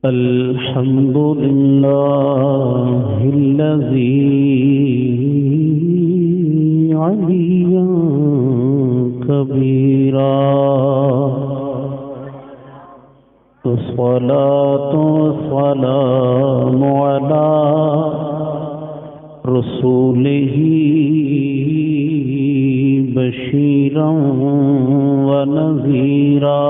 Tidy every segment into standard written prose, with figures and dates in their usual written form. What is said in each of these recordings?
الحمد لله الذي عليا كبيرا والصلاة والسلام على رسوله بشيرا ونذيرا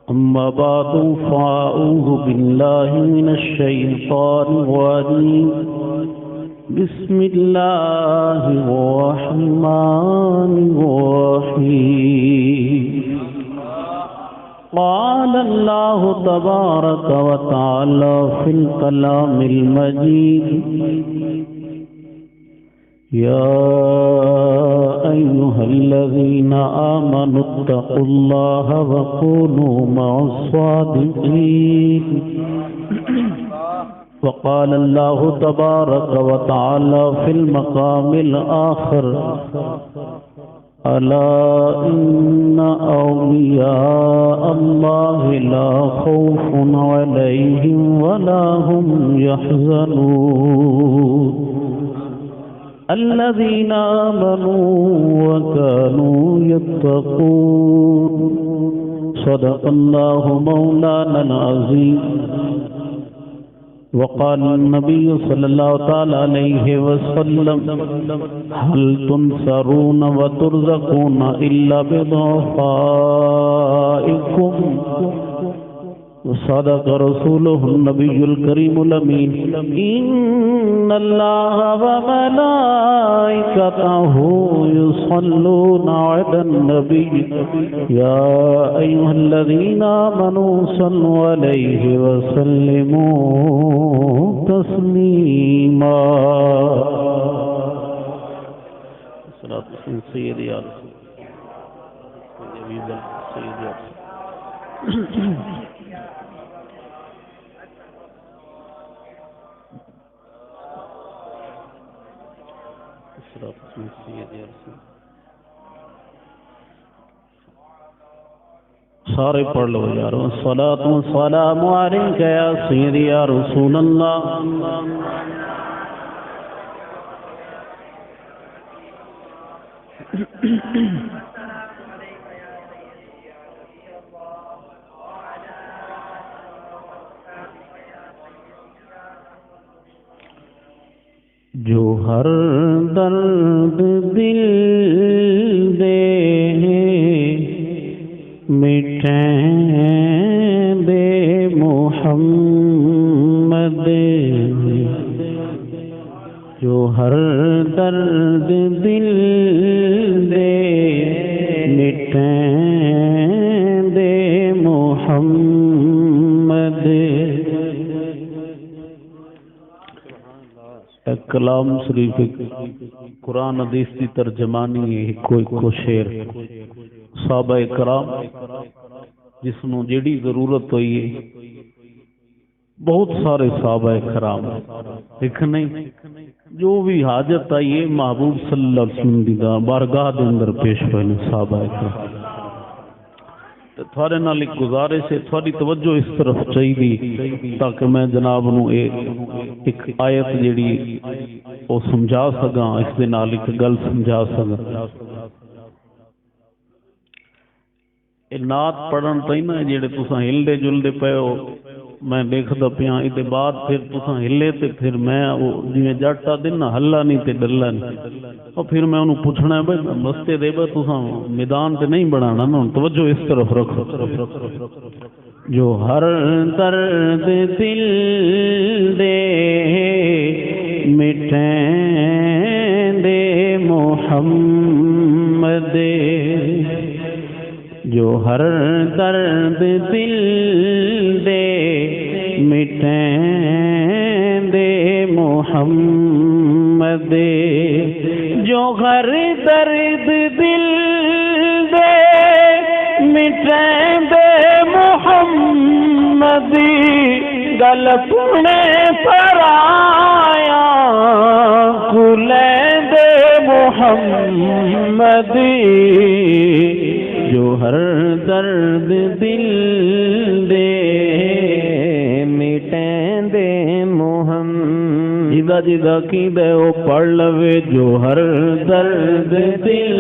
أما بعد فأعوذ بالله من الشيطان الرجيم بسم الله الرحمن الرحيم قال الله تبارك وتعالى في الكلام المجيد يا أيها الذين آمنوا اتقوا الله وكونوا مع الصادقين وقال الله تبارك وتعالى في المقام الآخر ألا إن أولياء الله لا خوف عليهم ولا هم يحزنون الذين آمنوا وكانوا يتقون صدق الله مولانا العظيم وقال النبي صلى الله تعالى عليه وسلم هل تنصرون وترزقون إلا بضعفائكم وصدق رسوله النبي الكريم الأمين إن الله وملائكته يصلون على النبي يا أيها الذين آمنوا صلوا عليه وسلموا تسليما صلاة سيدي يا رسول سيدي يا رسول سارے پڑھ لو یارو الصلاۃ والسلام علیک یا سیدی یا رسول اللہ جو ہر درد دل دے مٹھیں دے محمد جو ہر درد دل دے مٹھیں دے محمد کلام شریف قرآن حدیث کی ترجمانی ہے کوئی کو شعر صحابہ کرام جس نو جیڑی ضرورت ہوئی ہے بہت سارے صحابہ کرام ایک نہیں جو بھی حاجت آئی ہے محبوب صلی اللہ علیہ وسلم دی بارگاہ دے اندر پیش ہوئے صحابہ کرام تھوڑے نال ایک گزارش ہے تھوڑی توجہ اس طرف چاہیے تاکہ میں جناب نو ایک آیت جیڑی وہ سمجھا سکاں اس دے نال ایک گل سمجھا سکاں نعت پڑھن تھی نا جیڑے تساں ہلدے جلدے پے ہو میں دیکھدا پیاں ادے بعد پھر تساں ہلے تے پھر میں وہ جویں جٹا دن ہلا نہیں تے ڈلا نہیں اور پھر میں انہوں پوچھنا ہے بھائی مستے دے بھائی تساں میدان تے نہیں بنانا نا توجہ اس طرف رکھو جو ہر درد دل دے مٹھیں دے محمد جو ہر درد دل دے مٹھیں دے محمد جو ہر درد دل دے مٹھیں دے محمد گل پونے پر آیا کلے دے محمد جو ہر درد دل دے جدا کیندے او پڑھ لوے جو ہر درد دل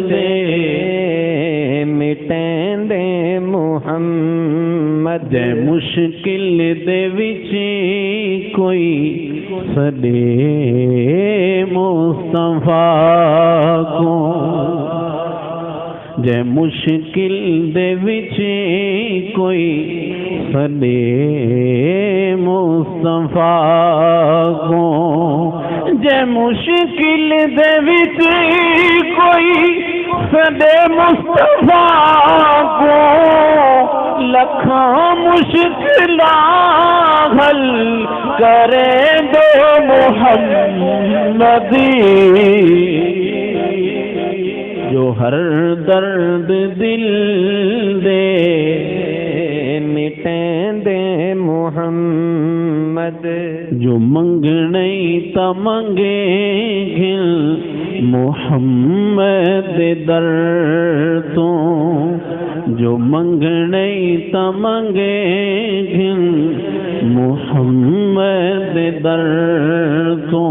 دے مٹیں دے محمد دے مشکل دے وچ کوئی سدے مصطفیٰ کو جے مشکل دے وچ کوئی سدے مصطفیٰ کو جے مشکل دے وچ کوئی سدے مصطفیٰ کو لکھاں مشکلاں حل کرے دے محمدی جو ہر درد دل دے مٹیں دے محمد جو منگنے تا منگے گھل محمد در تو جو منگنے تا منگے گھل محمد در تو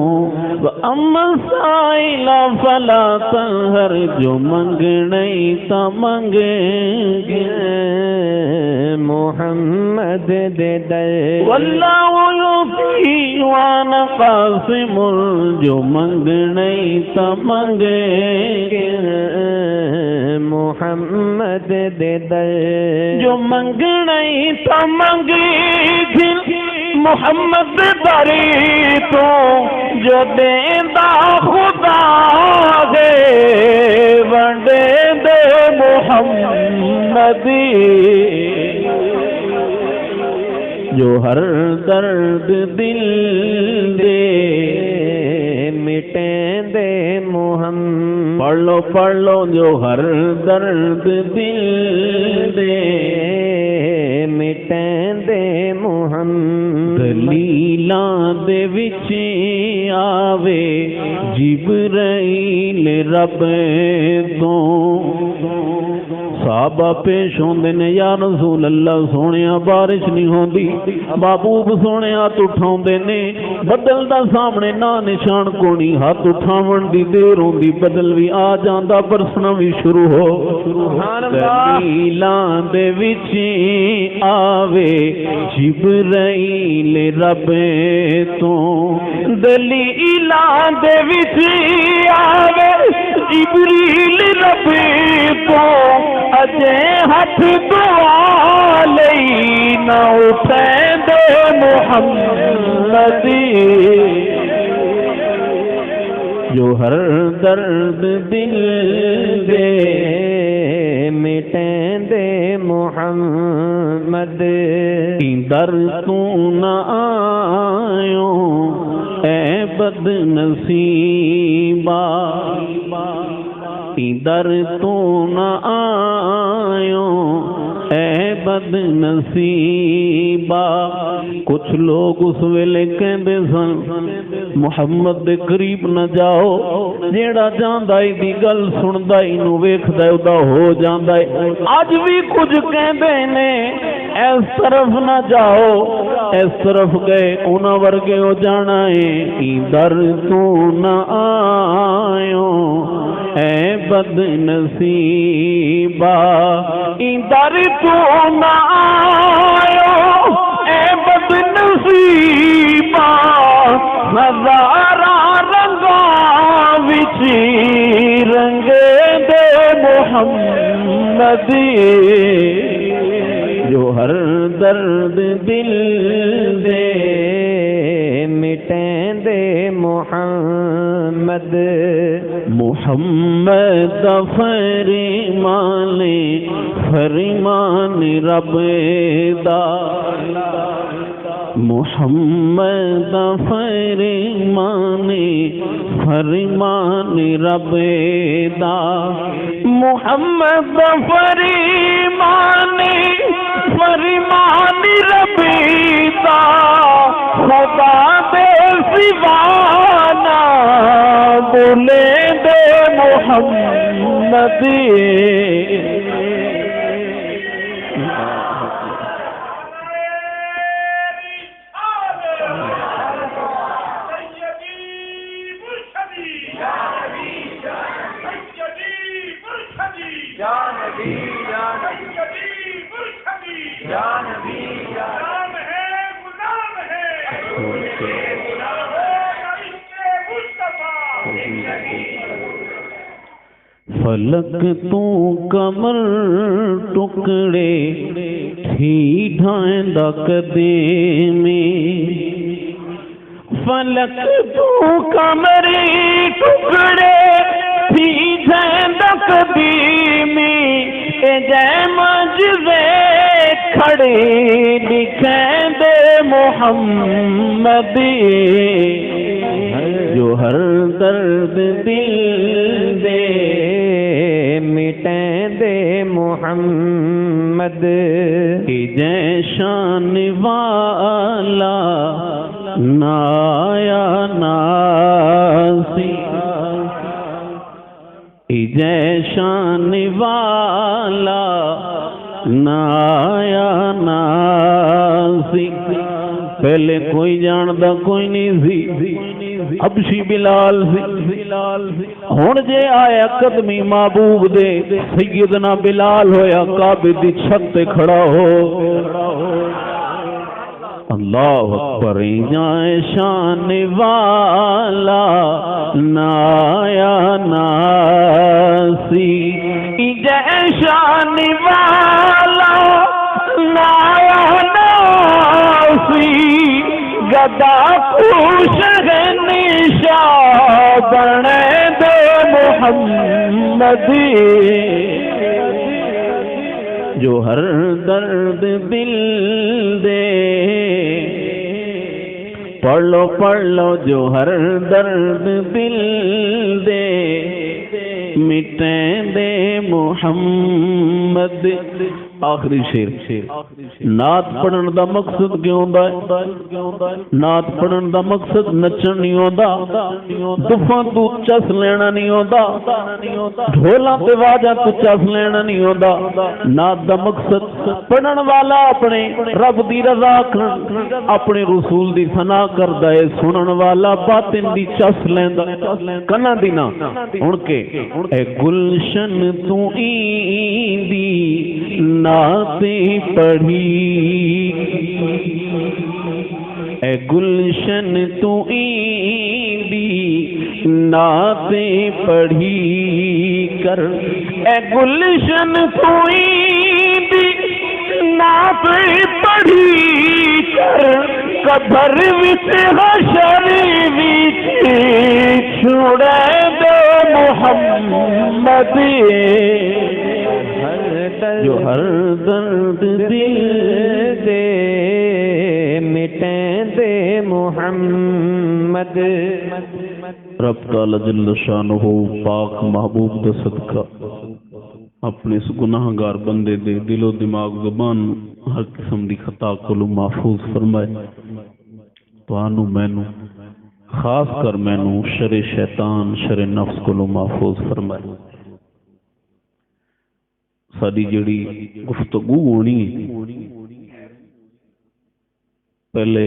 وَأَمَّا السَّائِلَ فَلَا تَنْهَرْ جو منگنے تا منگے محمد دے در وَاللَّهُ يُعْطِي وَأَنَا قَاسِمٌ جو منگنے تا منگے محمد دے در جو منگنے تا منگے محمد دری تو جو دیندہ خدا ہے ونڈے دے محمدی جو ہر درد دل دے مٹیں دے محمد پڑھ لو جو ہر درد دل دے مٹیں دے محمد دلیلاں دے وچ آوے جبرائیل رب تو صحابہ پیش ہوندے نے یا رسول اللہ سونیا بارش نہیں ہوندی محبوب سونیا ہاتھ اٹھاوندے نے بدل دا سامنے نا نشان کونی ہاتھ اٹھاون دی دیر ہوندی بدل بھی آ جاندا برسنا بھی شروع ہو دلیلاں دے وچ آوے جبرائیل رب تو دلیلاں دے وچ آوے جبریل رب تو اجے ہاتھ دعا لئی نہ اٹھیں دے محمدی جو ہر درد دل دے مٹیں دے محمد در تو نہ آیو اے بد نصیبہ در تو نہ آیو اے بد نصیبہ کچھ لوگ اس ویلے کہندے سن محمد دے قریب نہ جاؤ جیڑا جاندا ای دی گل سندا ای نو ویکھدا اودا ہو جاندا ای اج بھی کچھ کہندے نے اس طرف نہ جاؤ اس طرف گئے انہاں ورگے ہو جانا ہے در تو نہ آیو اے بد نصیبہ در تو نہ آیو اے بد نصیبہ ہزارہ رنگا وچ رنگ دے محمدی جو ہر درد دل دے مٹیں دے محمد محمد فرمان فرمان رب دا محمد فرمان فرمان رب دا محمد فرمان فرمان رب دا خدا دے سوانا بولے دے محمدی یا نبی یا نبی یا نبی یا غلام ہے غلام ہے غلام ہے عشق مصطفیٰ فلک تو کمر ٹکڑے تھی ڈھائندہ کدے میں فلک تو کمر ٹکڑے تھی ڈھائندہ کدے میں اے جے مجزے کھڑے لکھیں دے محمد جو ہر درد دل دے مٹیں دے محمد کہ جے شان والا نایا ناسی جے شان والا نایا ناسی پہلے کوئی جاندہ کوئی نہیں سی حبشی بلال سی ہون جے آیا قدمی محبوب دے سیدنا بلال ہویا کعبے دی چھت تے کھڑا ہو اللہ اکبر جائے شان والا نایا ناسی جائے شان والا نایا ناسی گدا خوش ہے نشاں بنے دے محمد جو ہر درد دل دے پڑھ لو جو ہر درد دل دے مٹیں دے محمد آخری شیر نعت پڑھن دا مقصد کیوں ہوندا ہے نعت پڑھن دا مقصد نچن نہیں ہوندا دفاں تو چس لینا نہیں ہوندا ڈھولاں تے واجاں تو چس لینا نہیں ہوندا نعت دا مقصد پڑھن والا اپنے رب دی رضا اپنے رسول دی ثنا کردا ہے سنن والا باطن دی چس لیندا کنا دی نہ ہن کے اے گلشن تو ایندی نعتیں پڑھی اے گلشن تو ایندی نعتیں پڑھی کر اے گلشن تو ایندی نعتیں پڑھی کر قبر وچ حشر وچ چھوڑے دے محمد جو ہر درد دل دے مٹیں دے محمد رب تعالی جل شانہ پاک محبوب دا صدقہ اپنے اس گناہگار بندے دے دل و دماغ زبان ہر قسم دی خطا کو محفوظ فرمائے تو آنو مینو خاص کر مینو شر شیطان شر نفس کو محفوظ فرمائے ساری جڑی گفتگو ہونی پہلے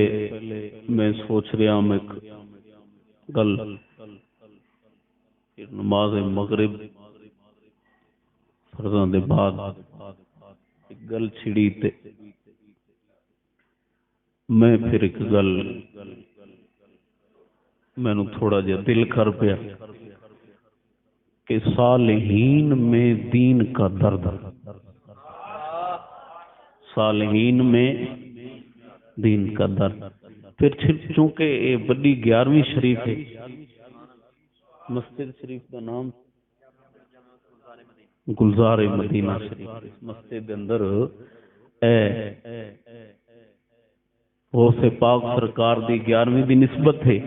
میں سوچ رہا ہوں ایک گل نماز مغرب فرضاں دے بعد ایک گل چھڑی تے میں پھر ایک گل میں نو تھوڑا جا دل کر پیا کہ صالحین میں دین کا درد صالحین میں دین کا درد پھر چونکہ یہ بڑی 11ویں شریف ہے مسجد شریف کا نام گلزار مدینہ شریف مسجد اندر غوث پاک سرکار دی 11ویں دی نسبت ہے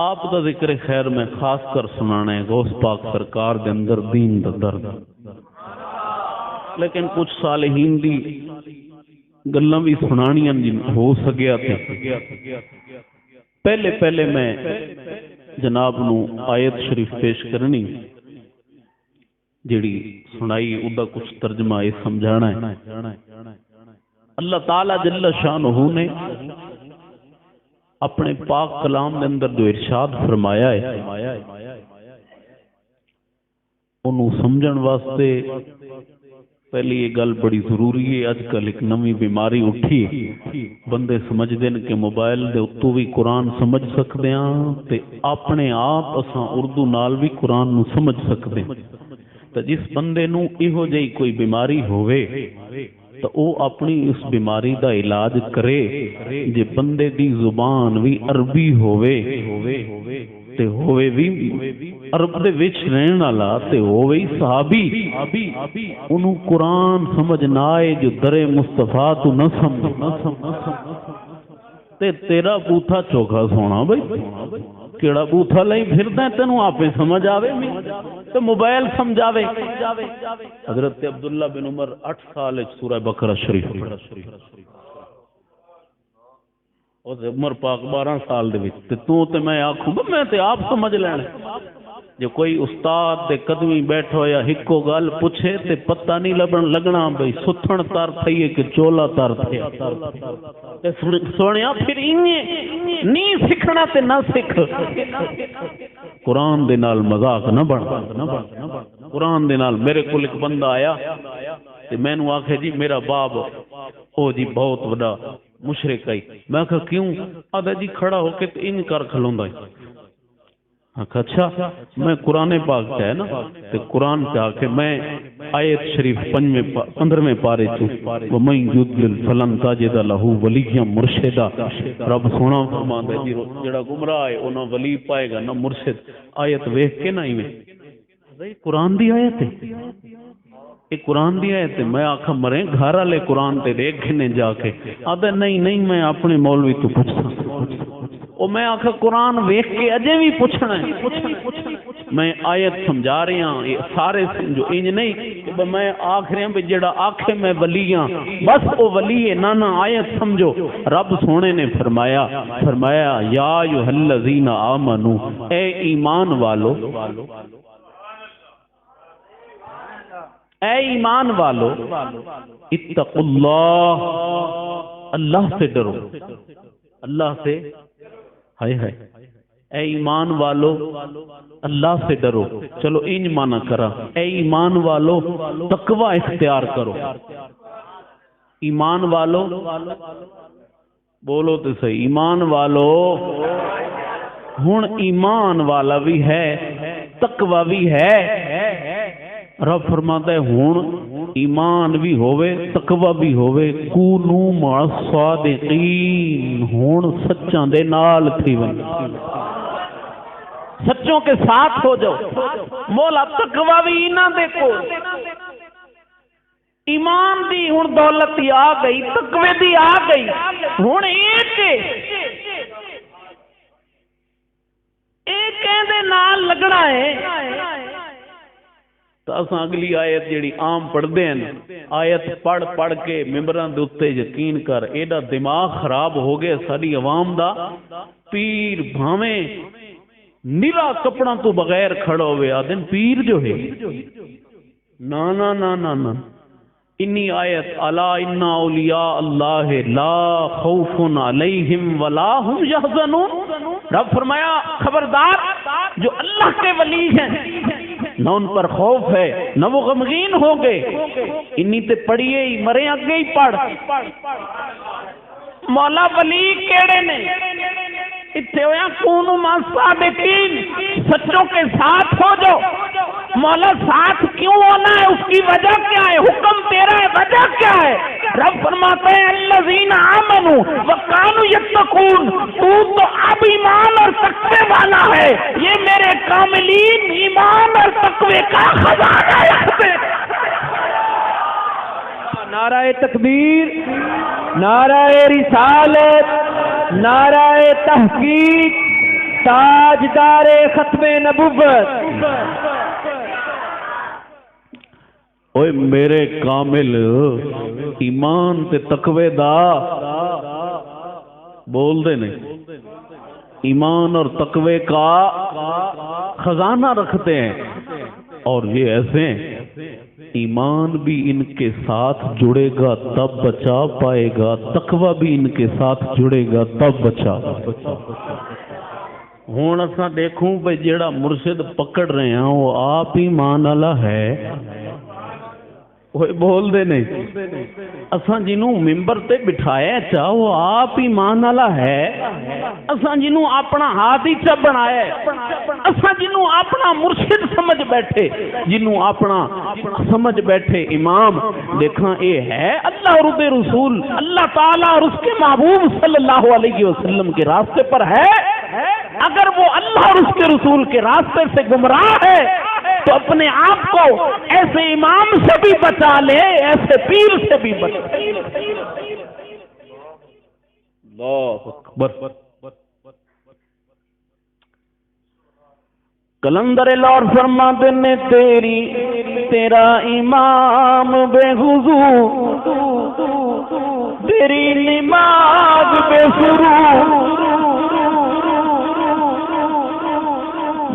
آپ دا ذکر خیر میں خاص کر سنانا ہے غوث پاک سرکار دے اندر دین دا درد لیکن کچھ صالحین دی گلاں بھی سنانیاں ہو سکیا تھے پہلے میں جناب نو آیت شریف پیش کرنی جڑی سنائی ادا کچھ ترجمہ یہ سمجھانا ہے اللہ تعالی جل شانہ نے اپنے پاک کلام کے اندر جو ارشاد فرمایا ہے انہوں سمجھن واسطے پہلی یہ گل بڑی ضروری ہے. اج کل ایک نوی بیماری اٹھی بندے سمجھتے ہیں کہ موبائل دے اتوں بھی قرآن سمجھ سکتے ہیں تے اپنے آپ اساں اردو نال بھی قرآن نو سمجھ سکتے ہیں. تو جس بندے نو یہو جہی کوئی بیماری ہوئے تو او اپنی اس بیماری دا علاج کرے. جے بندے دی زبان بھی عربی ہوئے تے ہوئے بھی عرب دے وچ رہن والا تے ہوئے صحابی انہوں قرآن سمجھ نہ آئے جو در مصطفیٰ تو نہ سمجھ تے تیرا بوتھا چوکھا سونا بھائی کیڑا بوتھا لئی پھردا ہے تینوں آپے سمجھ آوے تے موبائل سمجھاوے. حضرت عبداللہ بن عمر 8 سال سورہ بقرہ شریف اور عمر پاک 12 سال دے وچ تے تو تے میں آکھوں میں تے آپ سمجھ لینا. جو کوئی استاد دے قدمی بیٹھو یا ہکو گل پوچھے تے پتہ نہیں لگنا بھئی ستھن تر تھئیے کہ چولا تر تھیا تے سونیا پھر انہیں نہیں سکھنا تے نہ سکھ. قرآن دے نال مذاق نہ بن. قرآن دے نال میرے کول ایک بندہ آیا تے میں نو آکھے جی میرا باپ او جی بہت بڑا مشرک ہے. میں کہا کیوں؟ آدھا جی کھڑا ہو کے ان کر کھلوندا ہے. اچھا میں قرآن پاک ہے نا تے قرآن پہ آ کے میں آیت شریف 15ویں پارے چوں وَمَن يُضْلِلْ فَلَن تَجِدَ لَهُ وَلِيًّا مُرْشِدًا. رب سونا فرماندا ہے جی جڑا گمراہ ہے او نہ ولی پائے گا نہ مرشد. آیت ویکھ کے نہ ایویں قرآن دی آیت ہے یہ قرآن دی آیت ہے. میں آکھا مرے گھر والے قرآن تے دیکھ گھنے جا کے آدھا نہیں میں اپنے مولوی تو پوچھتا. او میں آکھا قرآن ویکھ کے اجے بھی پوچھنا ہے. میں آیت سمجھا رہی ہوں سارے جو انج نہیں میں آکھ رہا ہوں جڑا آکھے میں ولی ہاں بس او ولی ہے. نہ آیت سمجھو. رب سونے نے فرمایا یا ایھا الذین آمنو اے ایمان والو اتقوا اللہ اللہ سے ڈرو. اللہ سے ہائے اے ایمان والو اللہ سے ڈرو. چلو انج مانا کرا اے ایمان والو تقوی اختیار کرو. ایمان والو بولو تو صحیح ایمان والو. ہن ایمان والا بھی ہے تقوی بھی ہے. رب فرماتا ہے ہن ایمان بھی ہوئے تقوی بھی ہوئے کونو مع الصادقین. ہن سچاں دے نال تھی ون سچوں کے ساتھ ہو جاؤ. مولا تقوی بھی نہ دیکھو ایمان دی ہن دولت دی آ گئی تقوی دی آ گئی. ہن ایک دے نال لگنا ہے. تو اساں اگلی آیت جیڑی عام پڑھ دے ہیں آیت پڑھ کے ممبراں دے اوتے یقین کر ایڈا دماغ خراب ہو گیا ساری عوام دا. پیر بھاویں نیلا کپڑا تو بغیر کھڑا ہوئے آدن پیر جو ہے نا انی آیت الا ان اولیاء اللہ لا خوف علیہم ولا هم یحزنون. رب فرمایا خبردار جو اللہ کے ولی ہیں نہ ان پر خوف ہے نہ وہ غمگین ہو گئے. انی تے پڑھیے ہی مرے اگے ہی پڑھ. مولا ولی کیڑے نے اتھے ہویا کونو مع الصادقین سچوں کے ساتھ ہو جاؤ. مولا ساتھ کیوں ہونا ہے اس کی وجہ کیا ہے؟ حکم تیرا ہے وجہ کیا ہے؟ رب فرماتے ہیں الذین آمنوا وکانوا یتقون. تو اب ایمان اور تقوی والا ہے. یہ میرے کاملین ایمان اور تقوی کا خزانہ رکھتے. نعرہ تکبیر، نعرہ رسالت، نعرہ تحقیق، تاجدار ختم نبوت. اوے میرے کامل ایمان تے تقوی دا بول دے نہیں ایمان اور تقوی کا خزانہ رکھتے ہیں. اور یہ ایسے ایمان بھی ان کے ساتھ جڑے گا تب بچا پائے گا، تقوی بھی ان کے ساتھ جڑے گا تب بچا. ہوں اساں دیکھوں بھئی جیڑا مرشد پکڑ رہے ہیں وہ آپ ہی مان والا ہے وہ بول دے نہیں اساں جنوں ممبر تے بٹھایا چاہ وہ آپ ہی مان والا ہے اساں جنوں اپنا ہاتھ ہی چا بنایا اساں جنوں اپنا مرشد سمجھ بیٹھے جنوں اپنا سمجھ بیٹھے امام دیکھاں اے ہے اللہ اور دے رسول اللہ تعالیٰ اور اس کے محبوب صلی اللہ علیہ وسلم کے راستے پر ہے اگر وہ اللہ اور اس کے رسول کے راستے سے گمراہ ہے تو اپنے آپ کو ایسے امام سے بھی بچا لے ایسے پیر سے بھی بچا لے اللہ اکبر کلندر لاہور فرماتے نے تیرا امام بے حضور تیری نماز بے سرور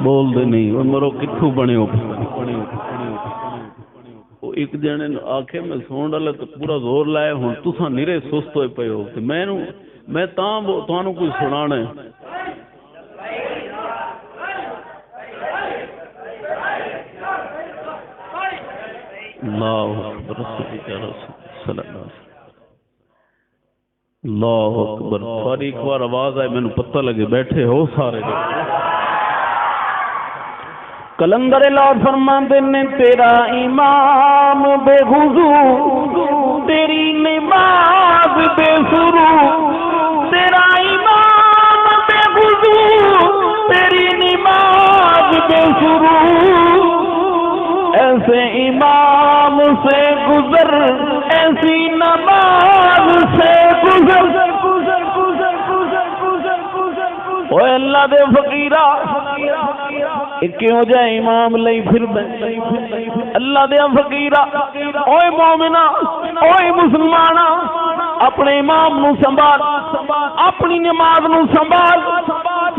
بول دے نہیں وہ مرو کتھوں بنے ہو ایک جنے آکھے میں سون ڈالے تو پورا زور لائے ہوں تساں نیرے سست ہوئے پے ہو کہ میں تانوں کوئی سنانا ہے اللہ اکبر صلی اللہ اکبر ساری ایک بار آواز آئے میں نے پتہ لگے بیٹھے ہو سارے کلندر لاہور فرماتے نے تیرا امام بے حضور تیری نماز بے سرور تیرا امام بے حضور تیری نماز بے سرور ایسے امام سے گزر ایسی نماز سے گزر اوے اللہ دے فقیرہ کیوں جائے امام لئی پھر اللہ دے فقیرہ اوے مومنہ اوے مسلمانہ اپنے امام نو سنبھال اپنی نماز نو سنبھال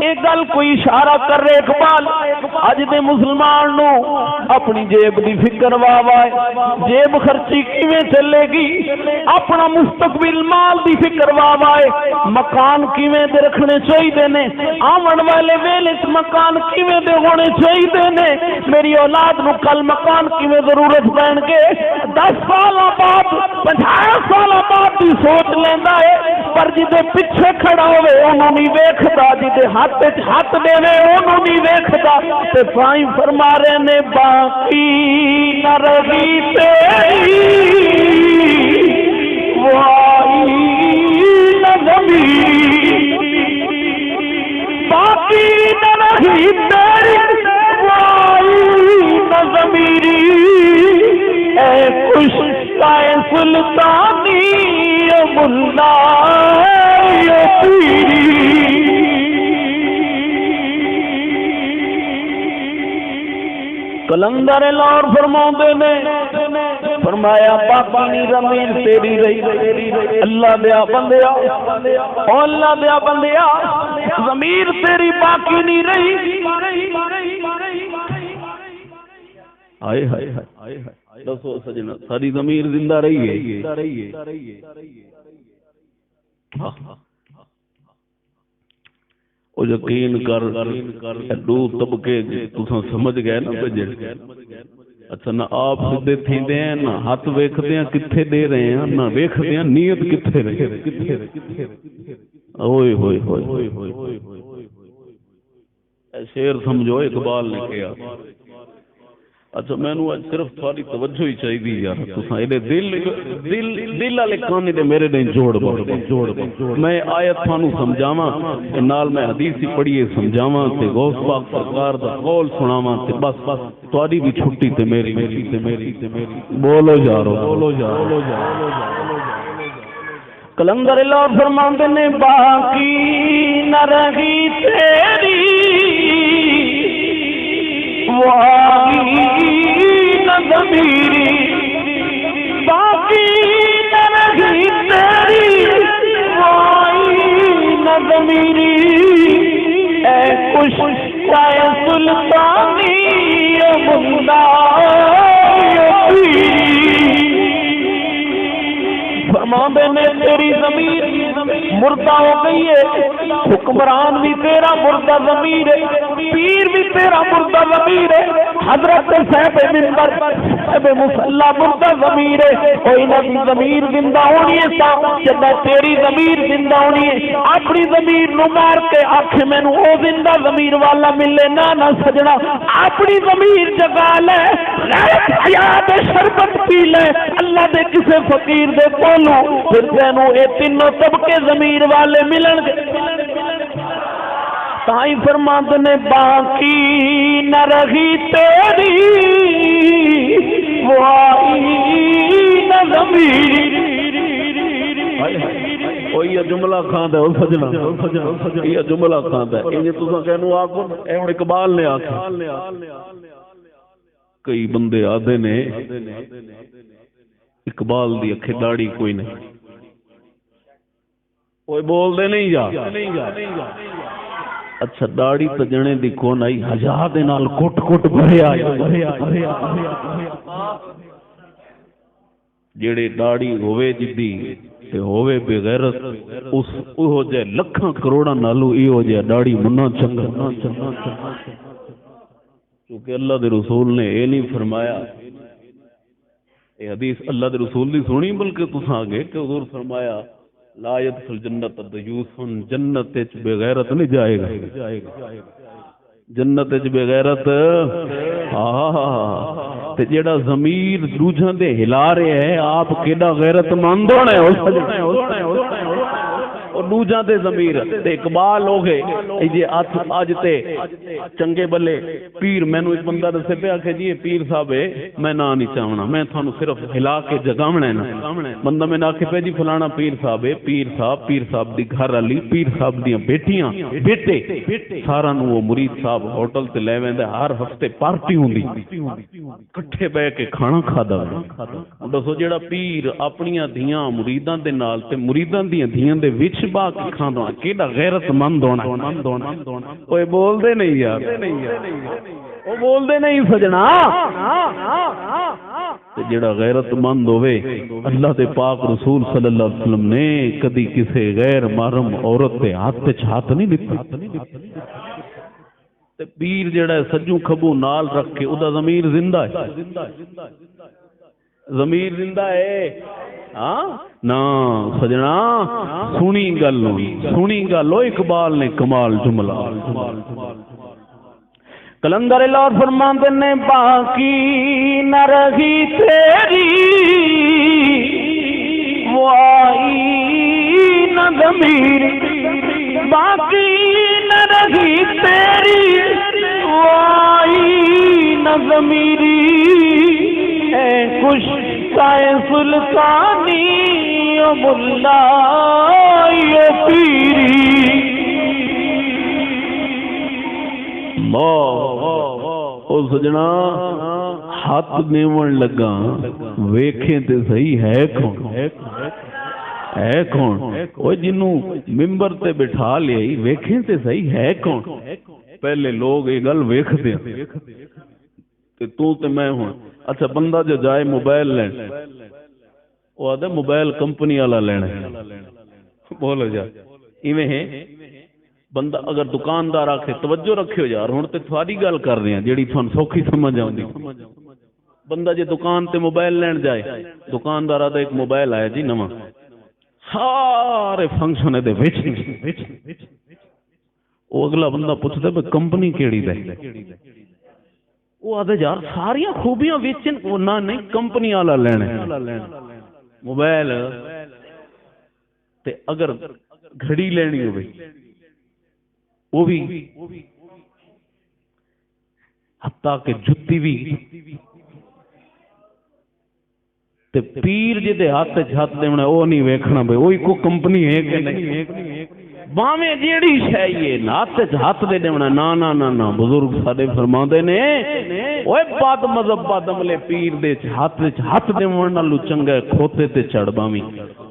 ایک گل کوئی اشارہ کر رہے اقبال اج دے مسلمان نو اپنی جیب دی فکر واوائے جیب خرچی کیویں چلے گی اپنا مستقبل مال دی فکر واوائے مکان کیویں دے رکھنے چاہیے نے آمن والے ویلے مکان کیویں دے ہونے چاہیے نے میری اولاد نو کل مکان کیویں ضرورت پین کے 10 سال بعد 50 سال بعد دی سوچ لیندا ہے پر جدے پیچھے کھڑا ہوئے انہوں نہیں ویکھدا جدے ہاتھ وچ ہاتھ دیوے انہوں نہیں ویکھدا تے سائیں فرما رہے نے باقی نہ رہی تیری وائی نہ ضمیری باقی نہ رہی تیری وائی نہ ضمیری اے خوش کائے سلطانی ملا کلندر لاہور فرماؤندے نے فرمایا باقی زمین تیری رہی اللہ دیا بندیا او اللہ دیا بندیا ضمیر تیری باقی نہیں رہی آئے ہائے ہائے دسو سجنا ساری ضمیر زندہ رہی ہے او یقین کر دو طبقے تساں سمجھ گئے نا بجے اچھا نہ آپ سدھے تھیندے ہیں نہ ہاتھ ویکھدے ہیں کتھے دے رہے ہیں نہ ویکھدے ہیں نیت کتھے رہے اوئے ہوئے ہوئے اے شعر سمجھو اقبال نے کیا اچھا میں نو صرف تھوڑی توجہ ہی چاہیے یار تساں اے دل والے کانے تے میرے نہیں جوڑ میں آیت تھانو سمجھاواں تے نال میں حدیث ہی پڑھیے سمجھاواں تے غوث پاک سرکار دا قول سناواں تے بس تہاڈی بھی چھٹی تے میری بولو یارو کلندر لاہور فرماندے نے باقی نہ رہی تیری وائی نہ ضمیری باقی نہ رہی تیری وائی نہ ضمیری اے خوش کائے سلطانی ملا فرماندے نے تیری ضمیر مردہ ہو گئی ہے، حکمران بھی تیرا مردہ ضمیر ہے، پیر بھی تیرا مردہ ضمیر ہے، حضرت صاحب منبر صاحب مصلی مردہ ضمیر ہے، کوئی نہ ضمیر زندہ ہونی ہے، جب تیری ضمیر زندہ ہونی ہے، اپنی ضمیر نو مار کے آنکھ میں نو او زندہ ضمیر والا ملے نہ سجنا، اپنی ضمیر جگا لے، غیرت حیا دے شربت پی لے اللہ دے کسے فقیر دے کولوں، پھر تینوں اے تینوں طبقے ضمیر والے ملن گے۔ تائیں فرماتے نے باقی نہ رہی تیری وہ آئی نہ ضمیر۔ یہ جملہ کھاندا ہے سجنا، یہ جملہ کھاندا ہے، یہ تساں کہنو آکھو اے ہن اقبال نے آکھیا، کئی بندے آدھے نے اقبال دی اکھے داڑھی کوئی نہیں، کوئی بول دے نہیں جا، اچھا داڑھی تے جنے دی کون آئی، حیا دے نال کٹ کٹ بھریا جڑے داڑھی ہوے جدی تے ہوے بے غیرت اس او جے لکھاں کروڑاں نالو ایو جے داڑھی منا چنگا، کیونکہ اللہ دے رسول نے اے نہیں فرمایا، اے حدیث اللہ دے رسول دی سنی بلکہ تساں آگے کہ حضور فرمایا لا يدخل جنت الدیوث، جنت وچ بے غیرت نہیں جائے گا، جنت وچ بے غیرت تے جیڑا ضمیر دوجھاں دے ہلا رہے ہے آپ کیڑا غیرت مند ہونا ہے اور دوجھاں دے ضمیر تے اقبال ہو گئے جی اج تے چنگے بلے پیر مینوں ایک بندہ دسے پیا کہ جی پیر صاحب ہے میں نہ نہیں چاہنا میں تھانوں صرف ہلا کے جگاونا ہے نا بندہ میں نہ کہ پہ جی فلانا پیر صاحب ہے پیر صاحب دی گھر والی پیر صاحب دیاں بیٹیاں بیٹے سارا نو وہ مرید صاحب ہوٹل تے لے ویندے ہر ہفتے پارٹی ہوندی کٹھے بہ کے کھانا کھادا دسو جیڑا پیر اپنیاں دھیاں مریداں دے نال تے مریداں دیاں دھیاں دے وچ با کے کھاندا کیڑا غیرت مند ہونا اوے بول دے نہیں یار او بول دے نہیں سجنا تے جیڑا غیرت مند ہوے اللہ دے پاک رسول صلی اللہ علیہ وسلم نے کدی کسے غیر محرم عورت دے ہاتھ تے ہاتھ نہیں دتا تے پیر جیڑا ہے سجوں کھبو نال رکھ کے او دا ضمیر زندہ ہے ضمیر زندہ ہے ہاں نا سجنا سنی گل اقبال نے کمال جملہ کلندر لاہور فرماتے نے باقی نہ رہی تیری وہ آئی نہ ضمیر باقی نہ رہی تیری وہ آئی نہ ضمیری اے خوش سائے سلطانی او ملا او پیری او سجنا ہاتھ دیون لگا ویکھیں تے صحیح ہے کون او جنوں ممبر تے بٹھا لئی ویکھیں تے صحیح ہے کون پہلے لوگ یہ گل ویکھدے تے تو تے میں ہوں اچھا بندہ جو جائے موبائل لین وہ آدھے موبائل کمپنی والا لینا بولو جا ایویں ہے بندہ اگر دکاندار آکھے توجہ رکھیو یار ہن تے تھوڑی گل کر رہے ہیں جیڑی تھن سوکھی سمجھ آوندی بندہ جے دکان تے موبائل لین جائے دکاندار آدھا ایک موبائل آیا جی نواں سارے فنکشن دے وچ وہ اگلا بندہ پوچھدا بھئی کمپنی کیڑی دے وہ آدھے یار ساری خوبیاں ویچن وہ نہ نہیں کمپنی والا لینا موبائل تے اگر گھڑی لینی ہوئی وہ بھی حتیٰ کہ جتی بھی تے پیر جے دے ہاتھ ہاتھ دیونا وہ نہیں ویکھنا بھئی وہی کو کمپنی ہے کہ نہیں باویں جیڑی شے ہاتھ دے دیونا نا بزرگ ساڈے فرماندے نے اوے بد مذہب بد عملے پیر دے ہاتھ دیون نالوں چنگا کھوتے تے چڑھ باویں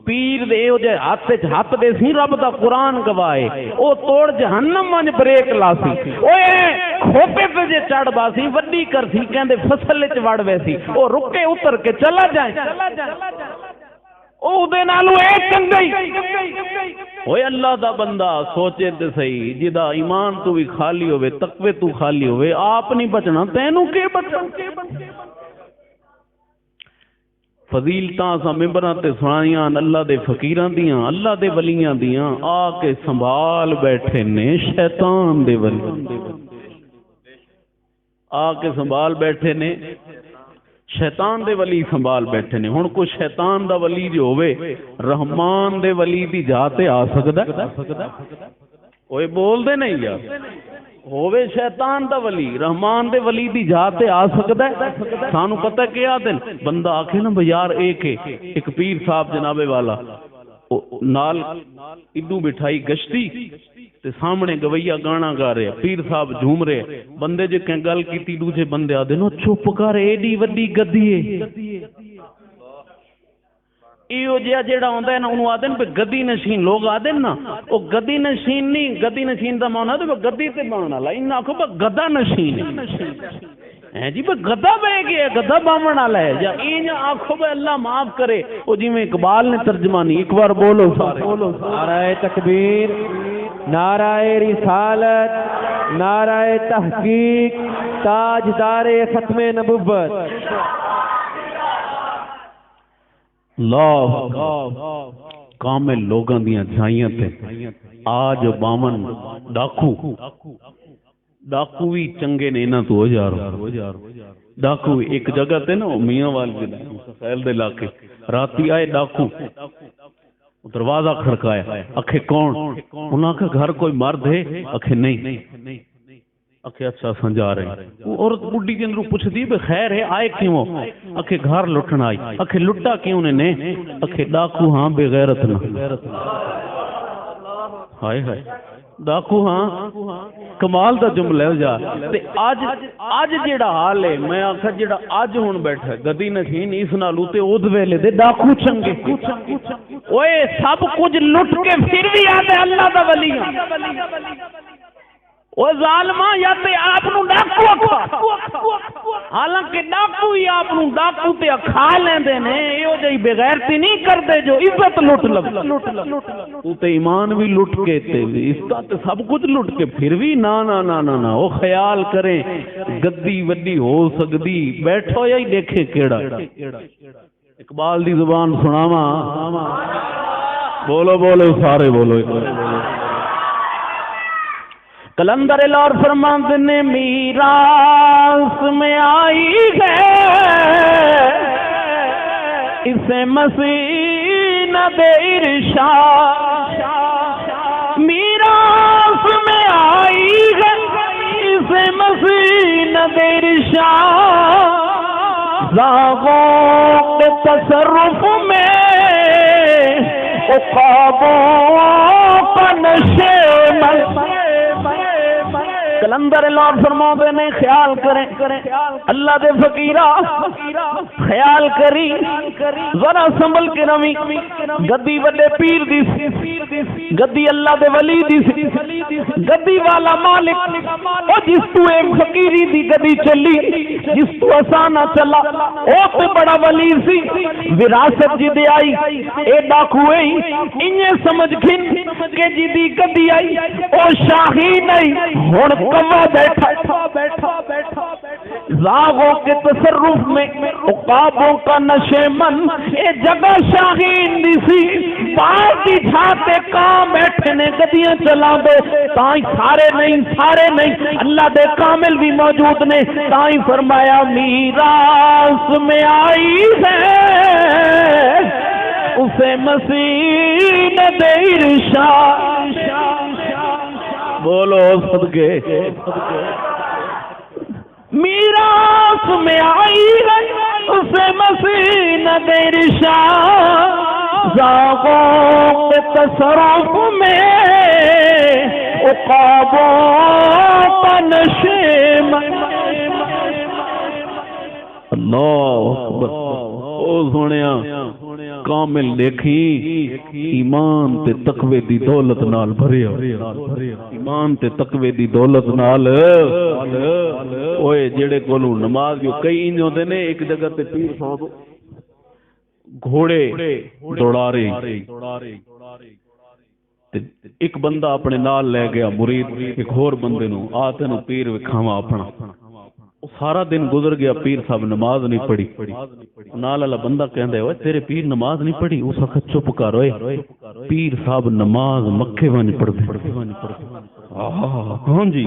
پیر دے او جے ہاتھ دے سی رب دا قرآن گواہے او توڑ جہنم وچ بریک لاسی اوے کھوتے تے جے چڑھ باسی وڈی کرسی کہندے فصل وچ وڑ ویسی او رکے اتر کے چلا جائے او دے نالو اے چنگا ہی اوے اللہ دا بندہ سوچے تے صحیح جدا ایمان تو بھی خالی ہوئے تقوی تو خالی ہوئے آپ نہیں بچنا تینوں کے بچنا فضیلتاں سا ممبراں تے سنائیاں اللہ دے فقیراں دیاں اللہ دے ولیاں دیاں آ کے سنبھال بیٹھے نے شیطان دے ولی آ کے سنبھال بیٹھے نے شیطان دے ولی سنبھال بیٹھے نے ہن کوئی شیطان دا ولی جو ہوئے رحمان دے ولی دی جاتے آ سکدا اوے بول دے نہیں یار ہووے شیطان دا ولی رحمان دے ولی دی جاتے آ سکدا ہے سانو پتہ کیا دن بندہ آکھے نا یار ایک پیر صاحب جنابے والا نال ادو بٹھائی گشتی تے سامنے گویا گانا گا رہے پیر صاحب جھوم رہے بندے جو کہیں گل کیتی دوجے بندے آدھے نو چپ کر ایڈی وڈی گدی ہے ایو جیا جیڑا ہوندا ہے نا انہوں آدھے پہ گدی نشین لوگ آدھے نا او گدی نشین نہیں گدی نشین دا مانا تو گدی تے بانا لا انہاں آکھو پہ گدا نشین ہے جی پہ گدا بے گیا گدا بانا لا ہے جا انہاں آکھو پہ اللہ معاف کرے او جی میں اقبال نے ترجمانی ایک بار بولو سارے نعرہ تکبیر نعرہ رسالت نعرہ تحقیق تاجدار ختم نبوت اللہ کامل لوگاں دیاں جھائیاں تے آج باون ڈاکو بھی چنگے نے انہاں تو ہو جا رہا ڈاکو ایک جگہ تے نا میاں والے سہیل دے علاقے راتی آئے ڈاکو دروازہ کھڑکایا اکھے کون انہاں کا گھر کوئی مرد ہے اکھے نہیں اکھے اچھا سنجا رہے ہیں عورت بڈی کے اندر پوچھ دی بے خیر ہے آئے کیوں اکھے گھر لٹن آئی اکھے لٹا کیوں نے اکھے ڈاکو ہاں بے غیرت نہ ہائے ہائے ڈاکو ہاں کمال دا جملہ ہو جا تے آج جیڑا حال ہے میں آکھا جیڑا آج ہون بیٹھا گدی نشین اس نالو تے اود ویلے دے ڈاکو چنگے اوئے سب کچھ لٹ کے پھر بھی آتے اللہ دا ولی وہ ظالمہ یا تے آپ نو ڈاکو اکھا حالانکہ ڈاکو ہی آپ نو ڈاکو تے اکھا لیندے نے ایو جئی بغیرتی نہیں کردے جو عزت لٹ لگ تو تے ایمان بھی لٹ کے تے اس کا تے سب کچھ لٹ کے پھر بھی نا نا نا نا نا وہ خیال کریں گدی وڈی ہو سکدی بیٹھو یا ہی دیکھے کیڑا اقبال دی زبان سناواں بولو بولو سارے بولو کلندر لاہور فرماندے نے میراث میں آئی ہے اسے مسیح نہ دے ارشاد میراث میں آئی ہے اسے مسیح نہ دے ارشاد زاغوں کے تصرف میں عقابوں کا نشے کلندر لاہور فرماتے نے خیال کریں اللہ دے فقیرہ خیال کری ذرا سنبھل کے روی گدی وڈے پیر دی گدی اللہ دے ولی دی گدی والا مالک او جس تو ایک فقیری دی گدی چلی جس تو آسانا چلا او تے بڑا ولی سی وراثت جی دے آئی اے ڈاکو ائی انہیں سمجھ کھن کہ جی دی گدی آئی او شاہی نہیں ہن کما بیٹھا زاغوں کے تصرف میں عقابوں کا نشے من اے جگہ شاہین دی سی باہر دی جھاتے کام بیٹھے نے گدیاں چلا دو تائیں سارے نہیں اللہ دے کامل بھی موجود نے تائیں فرمایا میراث میں آئی ہے اسے مسیح نے دے ارشاد بولو صدقے میراث میں آئی ہے اسے مسیح نہ دے ارشاد زاغوں کے تصرف میں عقابوں کا نشے من اللہ اکبر او سنیا کامل دیکھی ایمان تے تقوی دی دولت نال بھریا ایمان تے تقوی دی دولت نال اوئے جڑے کولوں نماز جو کئی انج ہوندے نے ایک جگہ تے پیر صاحب گھوڑے دوڑا رہے ایک بندہ اپنے نال لے گیا مرید ایک اور بندے نو آ تینو پیر وکھاواں اپنا سارا دن گزر گیا پیر صاحب نماز نہیں پڑھی نال والا بندہ کہندا ہے اوے تیرے پیر نماز نہیں پڑھی اس وقت چپ کر اوئے پیر صاحب نماز مکے ونج پڑھدے ہاں جی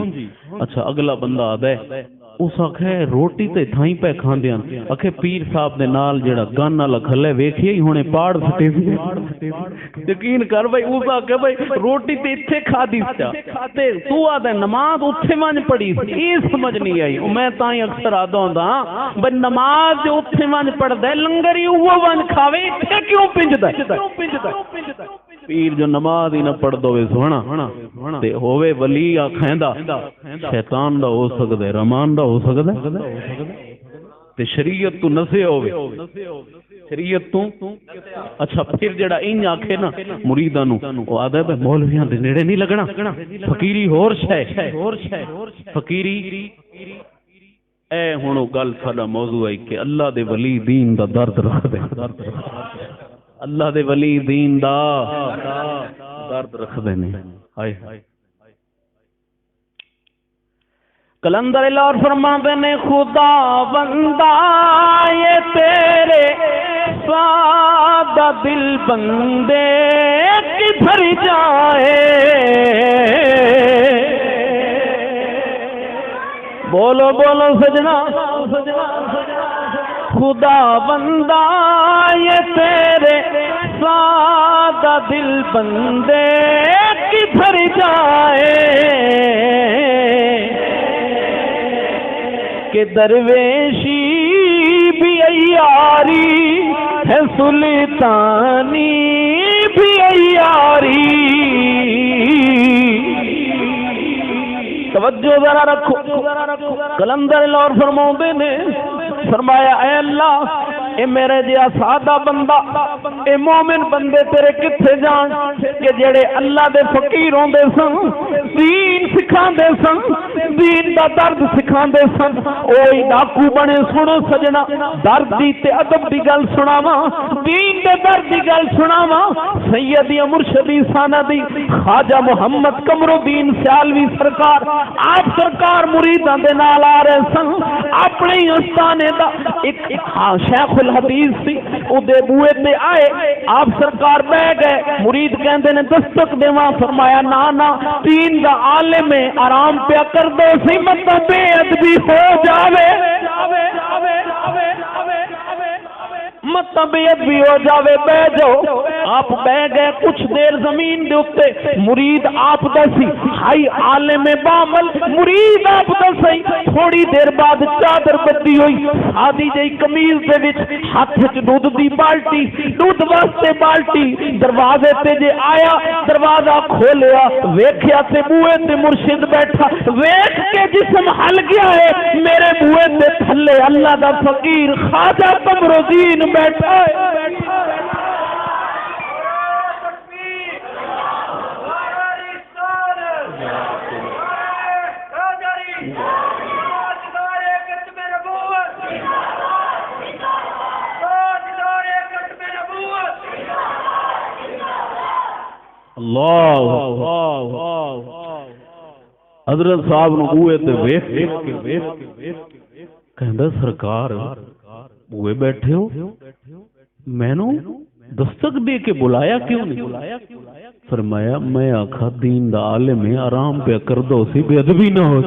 اچھا اگلا بندہ آدا ہے اس آکھے روٹی تے تھائیں پہ کھاندیاں آکھے پیر صاحب دے نال جڑا گن والا کھلے ویکھیا ہی ہونے پاڑ سٹے سی یقین کر بھائی اس آکھے بھائی روٹی تے ایتھے کھادی تے تو آدا نماز اوتھے ونج پڑھی یہ سمجھ نہیں آئی میں تائیں اکثر آدا ہوندا بھئی نماز تے اوتھے ونج پڑھدا ہے لنگر ہی اوہ ونج کھاوے ایتھے کیوں پنجدا ہے پیر جو نماز ہی نہ پڑھ دو سونا تے ہووے ولی آکھیندا شیطان دا ہو سکدا ہے رحمان دا ہو سکدا ہے تے شریعت تو نسے ہووے شریعت تو اچھا پھر جڑا این آکھے نا مریداں نو او آدا ہے مولویاں دے نیڑے نہیں لگنا فقیری ہور شے فقیری اے ہن گل ساڈا موضوع ہے کہ اللہ دے ولی دین دا درد رکھدے اللہ دے ولی دین دا درد رکھدے نے ہائے کلندر لاہور فرماندے نے خدا بندہ یہ تیرے سادہ دل بندے کدھر جائے بولو بولو سجنا خدا بندہ یہ تیرے سادہ دل بندے کدھر جائے کہ درویشی بھی عیاری ہے سلطانی بھی عیاری توجہ ذرا رکھو کلندر لاہور فرماؤندے نے فرمایا اے اللہ اے میرے جیا سادہ بندہ اے مومن بندے تیرے کتھے جان کہ جڑے اللہ دے فقیر ہوندے سن دین سکھاندے سن دین دا درد سکھاندے سن اوہی ڈاکو بنے سنو سجنا درد دی تے ادب دی گل سناواں دین دے درد دی گل سناواں سیدی مرشدی سندی خواجہ محمد قمر الدین سیالوی سرکار آپ سرکار مریداں دے نال آ رہے سن اپنے استانے دا ایک شیخ الحدیث سی او دے بوئے تے آئے آپ سرکار بہ گئے مرید کہندے نے دستک دیواں فرمایا نا نا دین دا عالم آرام پیا کر دو سی مطلب بے ادبی ہو جاوے مطلب بھی ہو جاوے بہ جاؤ آپ بہ گئے کچھ دیر زمین دے اوتے مرید آپ دسی ہائی عالم بامل مرید آپ دسی تھوڑی دیر بعد چادر بدی ہوئی آدھی جئی قمیض دے وچ ہاتھ وچ دودھ دی بالٹی دودھ واسطے بالٹی دروازے تے جے آیا دروازہ کھولیا ویکھیا تے بوئے تے مرشد بیٹھا ویکھ کے جسم ہل گیا ہے میرے بوئے تے تھلے اللہ دا فقیر خواجہ قمر الدین بیٹھا ہے اللہ حضرت صاحب نو بوئے تے ویکھ کے کہندا سرکار بوئے بیٹھے ہو مینوں دستک دے کے بلایا کیوں نہیں فرمایا میں آکھا دین دا عالم ہے آرام پہ کر دو سی بے ادبی نہ ہو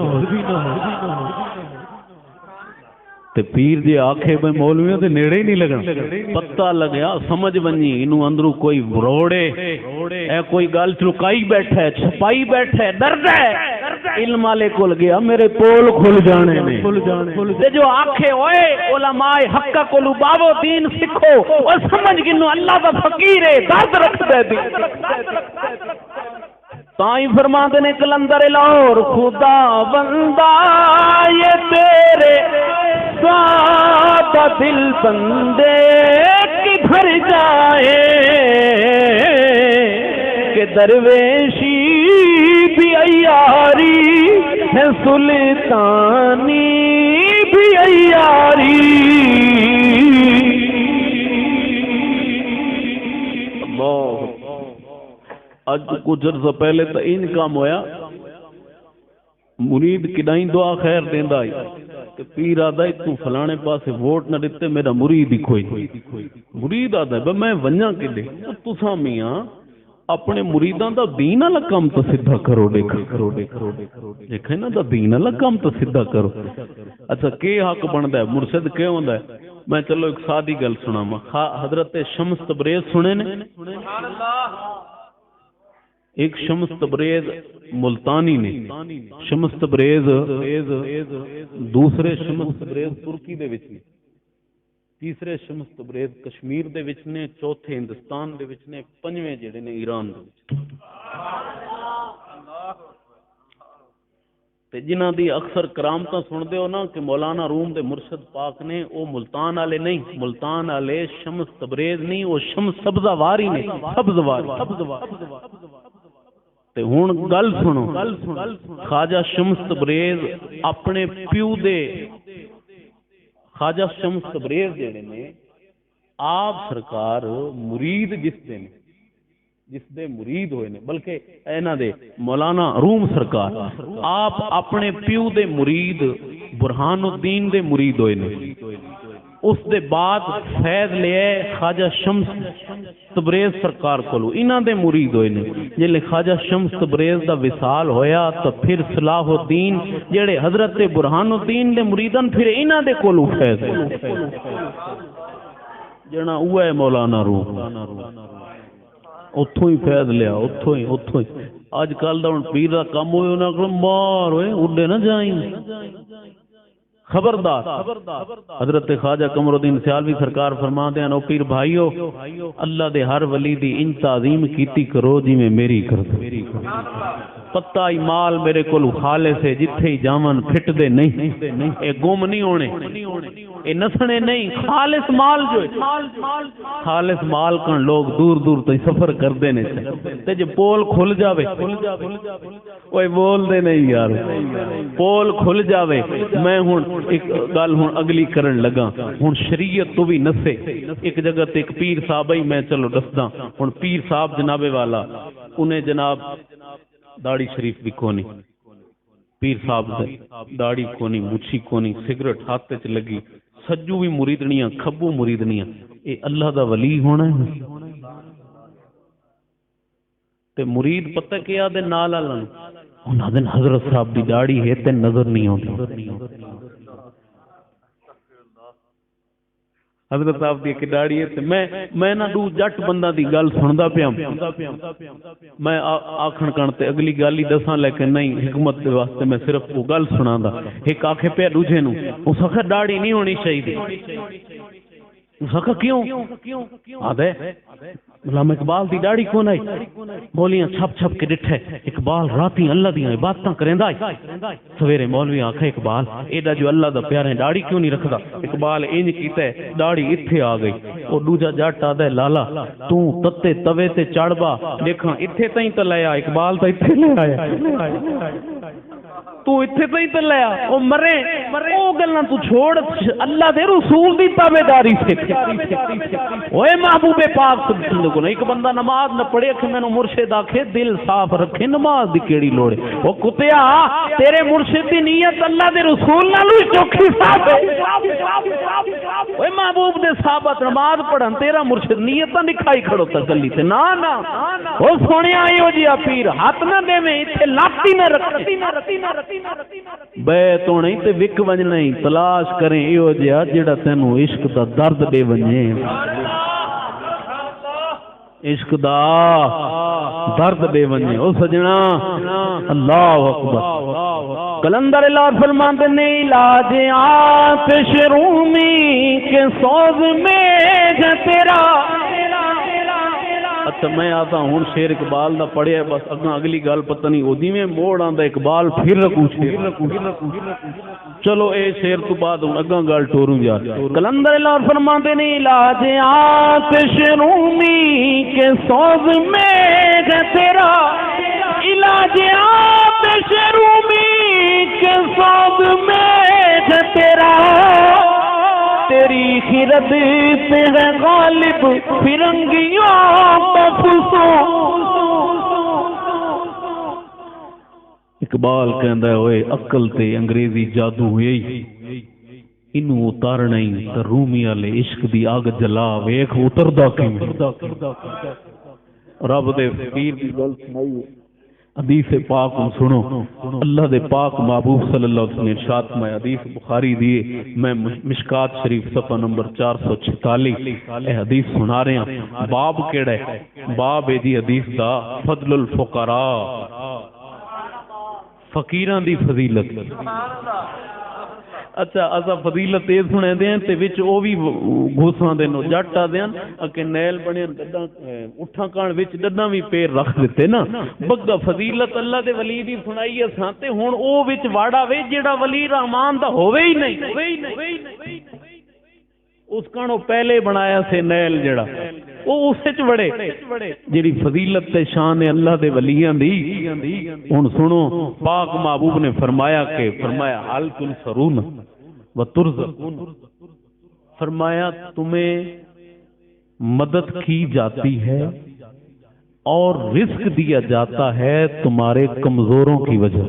تے پیر جی آکھے میں مولویوں دے نیڑے ہی نہیں لگنا پتہ لگیا سمجھ بنی انہوں اندروں کوئی روڑے اے کوئی گل چلکائی بیٹھا ہے چھپائی بیٹھا ہے درد ہے علم والے کھل گیا میرے پول کھل جانے میں جو آکھے ہوئے علماء حق کو لباو دین سکھو اور سمجھ گنو اللہ کا فقیر ہے درد رکھ دے دی تائیں فرماتے نے کلندر لاہور خدا بندہ یہ تیرے سادہ دل بندے کدھر جائے کہ درویشی بھی عیاری ہے سلطانی بھی عیاری اج کچھ عرصہ پہلے تو ان کام ہویا مرید کدائیں دعا خیر دیندا ہے کہ پیر آدھا تو فلانے پاسے ووٹ نہ دیتے میرا مرید ہی کوئی مرید آدھا ہے میں ونجا کے دے تساں میاں اپنے مریداں دا دین والا کام تو سیدھا کرو دیکھے نا دا دین والا کام تو سیدھا کرو اچھا کی حق بندا ہے مرشد کیوں ہوندا ہے میں چلو ایک سادی گل سناواں حضرت شمس تبریز سنے نے ایک شمس تبریز ملتانی نے شمس تبریز دوسرے شمس تبریز ترکی دے وچ نے تیسرے شمس تبریز کشمیر دے وچ نے چوتھے ہندوستان دے وچ نے پنجویں جڑے نے ایران دے وچ تے جنہاں دی اکثر کرامتاں سن دے ہو نا کہ مولانا روم دے مرشد پاک نے او ملتان والے نہیں ملتان والے شمس تبریز نہیں او شمس سبزہ واری نے سبز واری تے ہن گل سنو خواجہ شمس تبریز اپنے پیو دے خواجہ شمس تبریز جڑے نے آپ سرکار مرید جس دے مرید ہوئے نے بلکہ اینا دے مولانا روم سرکار آپ اپنے پیو دے مرید برہان الدین دے مرید ہوئے نے اس دے بعد فیض لے خواجہ شمس تبریز سرکار کولو انہاں دے مرید ہوئے نے جلے خواجہ شمس تبریز دا وصال ہویا تو پھر صلاح الدین جڑے حضرت برہان الدین دے مریدن پھر انہاں دے کولو فیض جنا اوہ ہے مولانا روم اتھوں ہی فیض لیا اتھوں ہی آج کل دا پیر دا کام ہوئے انہاں کو مار ہوئے اڑے نہ جائیں خبردار حضرت خواجہ قمر الدین سیالوی سرکار فرماتے ہیں او پیر بھائیو اللہ دے ہر ولی دی ان تعظیم کیتی کرو جی میں میری کر دو پتہ ہی مال میرے کول خالص ہے جتھے ہی جاون پھٹ دے نہیں اے گم نہیں ہونے اے نسنے نہیں خالص مال جو ہے خالص مال کن لوگ دور دور تھی سفر کر دینے تے جو پول کھل جاوے کوئی بول دے نہیں یار پول کھل جاوے میں ہوں ایک گل ہوں اگلی کرن لگا ہوں شریعت تو بھی نسے ایک جگہ تے ایک پیر صاحب ہی میں چلو دسدا ہوں پیر صاحب جناب والا انہیں جناب داڑھی شریف بھی کونی پیر صاحب داڑھی کونی مچھی کونی سگریٹ ہاتھ چ لگی سجو بھی مریدنیاں کھبو مریدنیاں اے اللہ دا ولی ہونا ہے تے مرید پتہ کیا دے نال والن انہاں دن حضرت صاحب دی داڑھی ہے تے نظر نہیں آندی حضرت صاحب دی ایک داڑھی ہے تے میں نہ دو جٹ بندہ دی گل سندا پیا میں آکھن کن تے اگلی گل ہی دساں لیکن نہیں حکمت دے واسطے میں صرف وہ گل سناندا ایک آکھے پیا دوجے نو اس آکھے داڑھی نہیں ہونی چاہیے اس آکھا کیوں آدھے علامہ اقبال دی داڑھی کون آئی بولیاں چھپ چھپ کے ڈٹھے اقبال راتی اللہ دیاں عبادتاں کریندا سویرے مولوی آکھا اقبال ایڈا جو اللہ دا پیارے داڑھی کیوں نہیں رکھدا اقبال انج کیتا ہے داڑھی ایتھے آ گئی او دوجا جٹ آدا ہے لالا تو تتے توے تے چڑھبا دیکھاں ایتھے تائیں تے لے آ اقبال تے ایتھے لے آیا تو ایتھے تائیں تے لے آ او مرے او گلاں تو چھوڑ اللہ دے رسول دی تابعداری سکھ اوے محبوب پاک صلی اللہ علیہ وسلم ایک بندہ نماز نہ پڑھے کہ مینوں مرشد آکھے دل صاف رکھے نماز دی کیڑی لوڑ ہے او کتیا تیرے مرشد دی نیت اللہ دے رسول نالوں چوکھی صاف ہے اوے محبوب دے صحابت نماز پڑھن تیرا مرشد نیت نہ دکھائی کھڑو تسلی تے نا او سونیا ایو جی پیر ہاتھ نہ دیویں ایتھے لاتی نہ رکھتی بیت ہونے تے وک ونجنا ہی تلاش کریں ایو جہا جڑا تینوں عشق دا درد دے ونجے عشق دا درد دے ونجے او سجنا اللہ اکبر کلندر اللہ فرماتے نے علاج آتش رومی کے سوز میں ہے تیرا اچھا میں آتا ہوں شیر اقبال دا پڑھیا بس اگاں اگلی گل پتہ نہیں او جویں موڑ آندا اقبال پھر رکو چلو اے شیر تو بعد ہوں اگاں گل ٹوروں یار کلندر اللہ فرماتے نے علاج آتش رومی کے سوز میں ہے تیرا علاج آتش رومی کے سوز میں ہے تیرا تیری خیرت سے ہے غالب فرنگیوں کا فسو اقبال کہندا ہے اوئے عقل تے انگریزی جادو ہوئی انہوں اتارنا ہی تے رومی والے عشق دی آگ جلا ویکھ اتردا کیویں رب دے فقیر دی گل سنائی حدیث پاک سنو اللہ دے پاک محبوب صلی اللہ علیہ وسلم ارشاد میں حدیث بخاری دی میں مشکات شریف صفحہ نمبر 446 اے حدیث سنا رہے ہیں باب کیڑا ہے باب ہے جی حدیث دا فضل الفقراء فقیراں دی فضیلت اچھا اسا فضیلت یہ سنے دیں تے وچ او بھی گھوساں دے نو جٹ آ دیاں کہ نیل بنے ڈڈاں اٹھاں کان وچ ڈڈاں بھی پیر رکھ دتے نا بگا فضیلت اللہ دے ولی دی سنائی ہے ساں تے ہن او وچ واڑا وے جیڑا ولی رحمان دا ہووے ہی نہیں اس کانو پہلے بنایا سے نیل جڑا او اس وچ وڑے جیڑی فضیلت تے شان ہے اللہ دے ولیاں دی ہن سنو پاک محبوب نے فرمایا حال تنصرون و ترزقون فرمایا تمہیں مدد کی جاتی ہے اور رزق دیا جاتا ہے تمہارے کمزوروں کی وجہ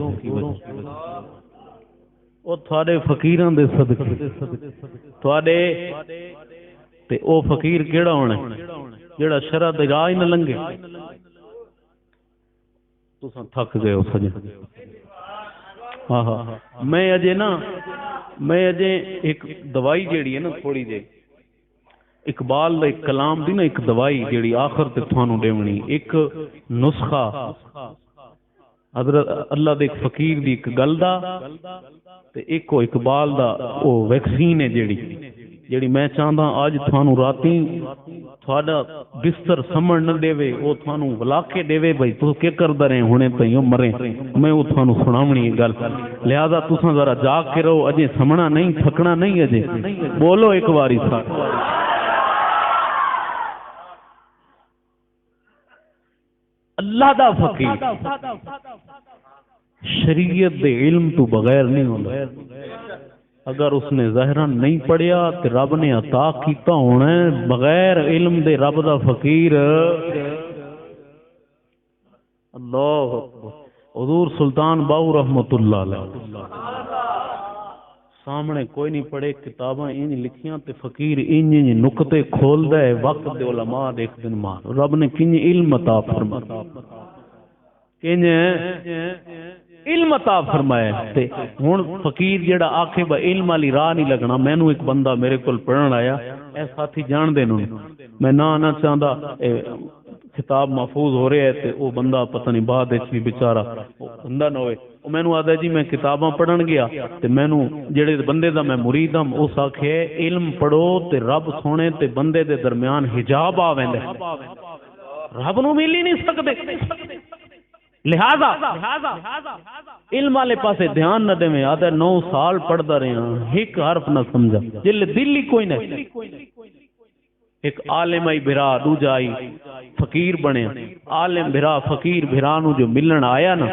او تھوڑے فقیراں دے صدقے تھوڑے تے او فقیر کیڑا ہونا جیڑا شرع دے راہ نہ لنگے تساں تھک گئے ہو سجن ہاں ہاں میں اجے ایک دوائی جیڑی ہے نا تھوڑی جے اقبال دا ایک کلام دی نا ایک دوائی جیڑی آخر تے تھانوں دیونی ایک نسخہ حضرت اللہ دے ایک فقیر دی ایک گل دا تے ایک کو اقبال دا او ویکسین ہے جیڑی میں چاہتا آج تھانوں راتی تھوڑا بستر سمجھ نہ دے وہ تھانوں ولاکے دے بھائی تو کیا کردا رہے ہونے تئیں مرے میں وہ تھانوں سناونی گل لہذا تساں ذرا جاگ کے رہو اجے سمنا نہیں تھکنا نہیں اجے بولو ایک واری سا اللہ دا فقیر شریعت دے علم تو بغیر نہیں ہوندا اگر اس نے ظاہراً نہیں پڑھیا تو رب نے عطا کیتا ہونا ہے بغیر علم دے رب دا فقیر اللہ حضور سلطان باؤ رحمت اللہ علیہ سامنے کوئی نہیں پڑھے کتاباں انج لکھیاں تے فقیر انج نقطے کھولدا ہے وقت دے علماء دیکھ دن مار رب نے کنج علم عطا فرمایا کنج علم عطا فرمایا تے ہن فقیر جڑا آکھے با علم والی راہ نہیں لگنا مینوں ایک بندہ میرے کول پڑھن آیا اے ساتھی جان دے نوں میں نہ چاہندا کتاب محفوظ ہو رہا ہے تے او بندہ پتہ نہیں بعد وچ بھی بیچارہ بندہ نہ ہوئے او مینوں آدا جی میں کتاباں پڑھن گیا تے مینوں جڑے بندے دا میں مرید ہوں اس آکھے علم پڑھو تے رب سونے تے بندے دے درمیان حجاب آ ویندا رب نوں مل ہی نہیں سکدے لہذا علم والے پاسے دھیان نہ دے آدھا 9 سال پڑھدا رہا ایک حرف نہ سمجھا جل دل ہی کوئی نہیں ایک عالم آئی بھرا دوجا آئی فقیر بنے عالم بھرا فقیر بھرا نو جو ملن آیا نا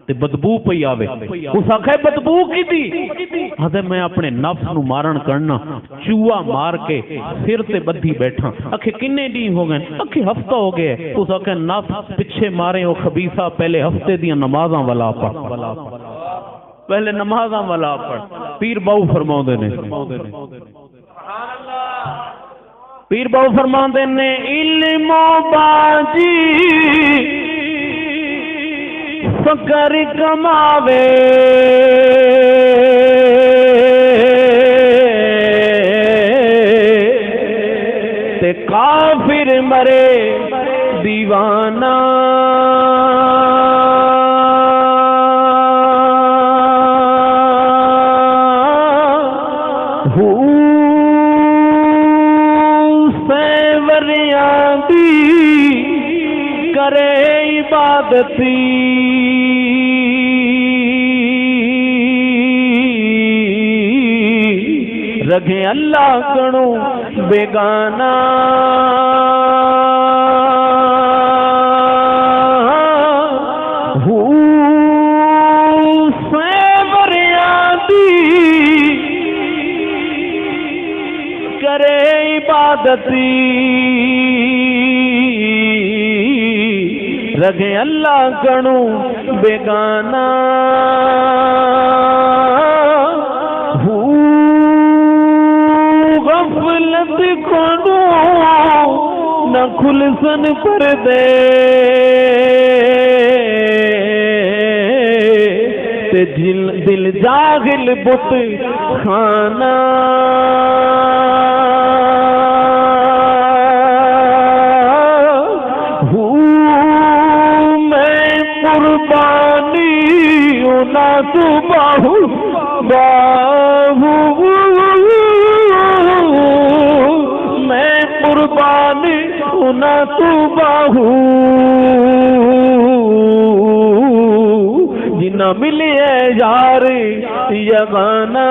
تے بدبو پئی آوے اس آکھے بدبو کی دی آدھے میں اپنے نفس نو مارن کرنا چوہا مار کے سر تے بدھی بیٹھا آکھے کنے دی ہو گئے آکھے ہفتہ ہو گئے اس آکھے نفس پچھے مارے ہو خبیثہ پہلے ہفتے دیاں نمازاں والا پڑھ پہلے نمازاں والا پڑھ پیر باؤ فرماؤندے نے پیر باؤ فرماندے نے علم باجی فقر کماوے تے کافر مرے دیوانہ کرے عبادتی رکھے اللہ کنو بیگانہ کرے عبادتی رکھے اللہ کنو بیگانہ غفلت کنو نہ کھلسن پردے تے دل جاغل بت خانہ میں قربانی نہ تو باہو میں قربانی نہ تو باہو جنہ ملے یار یگانا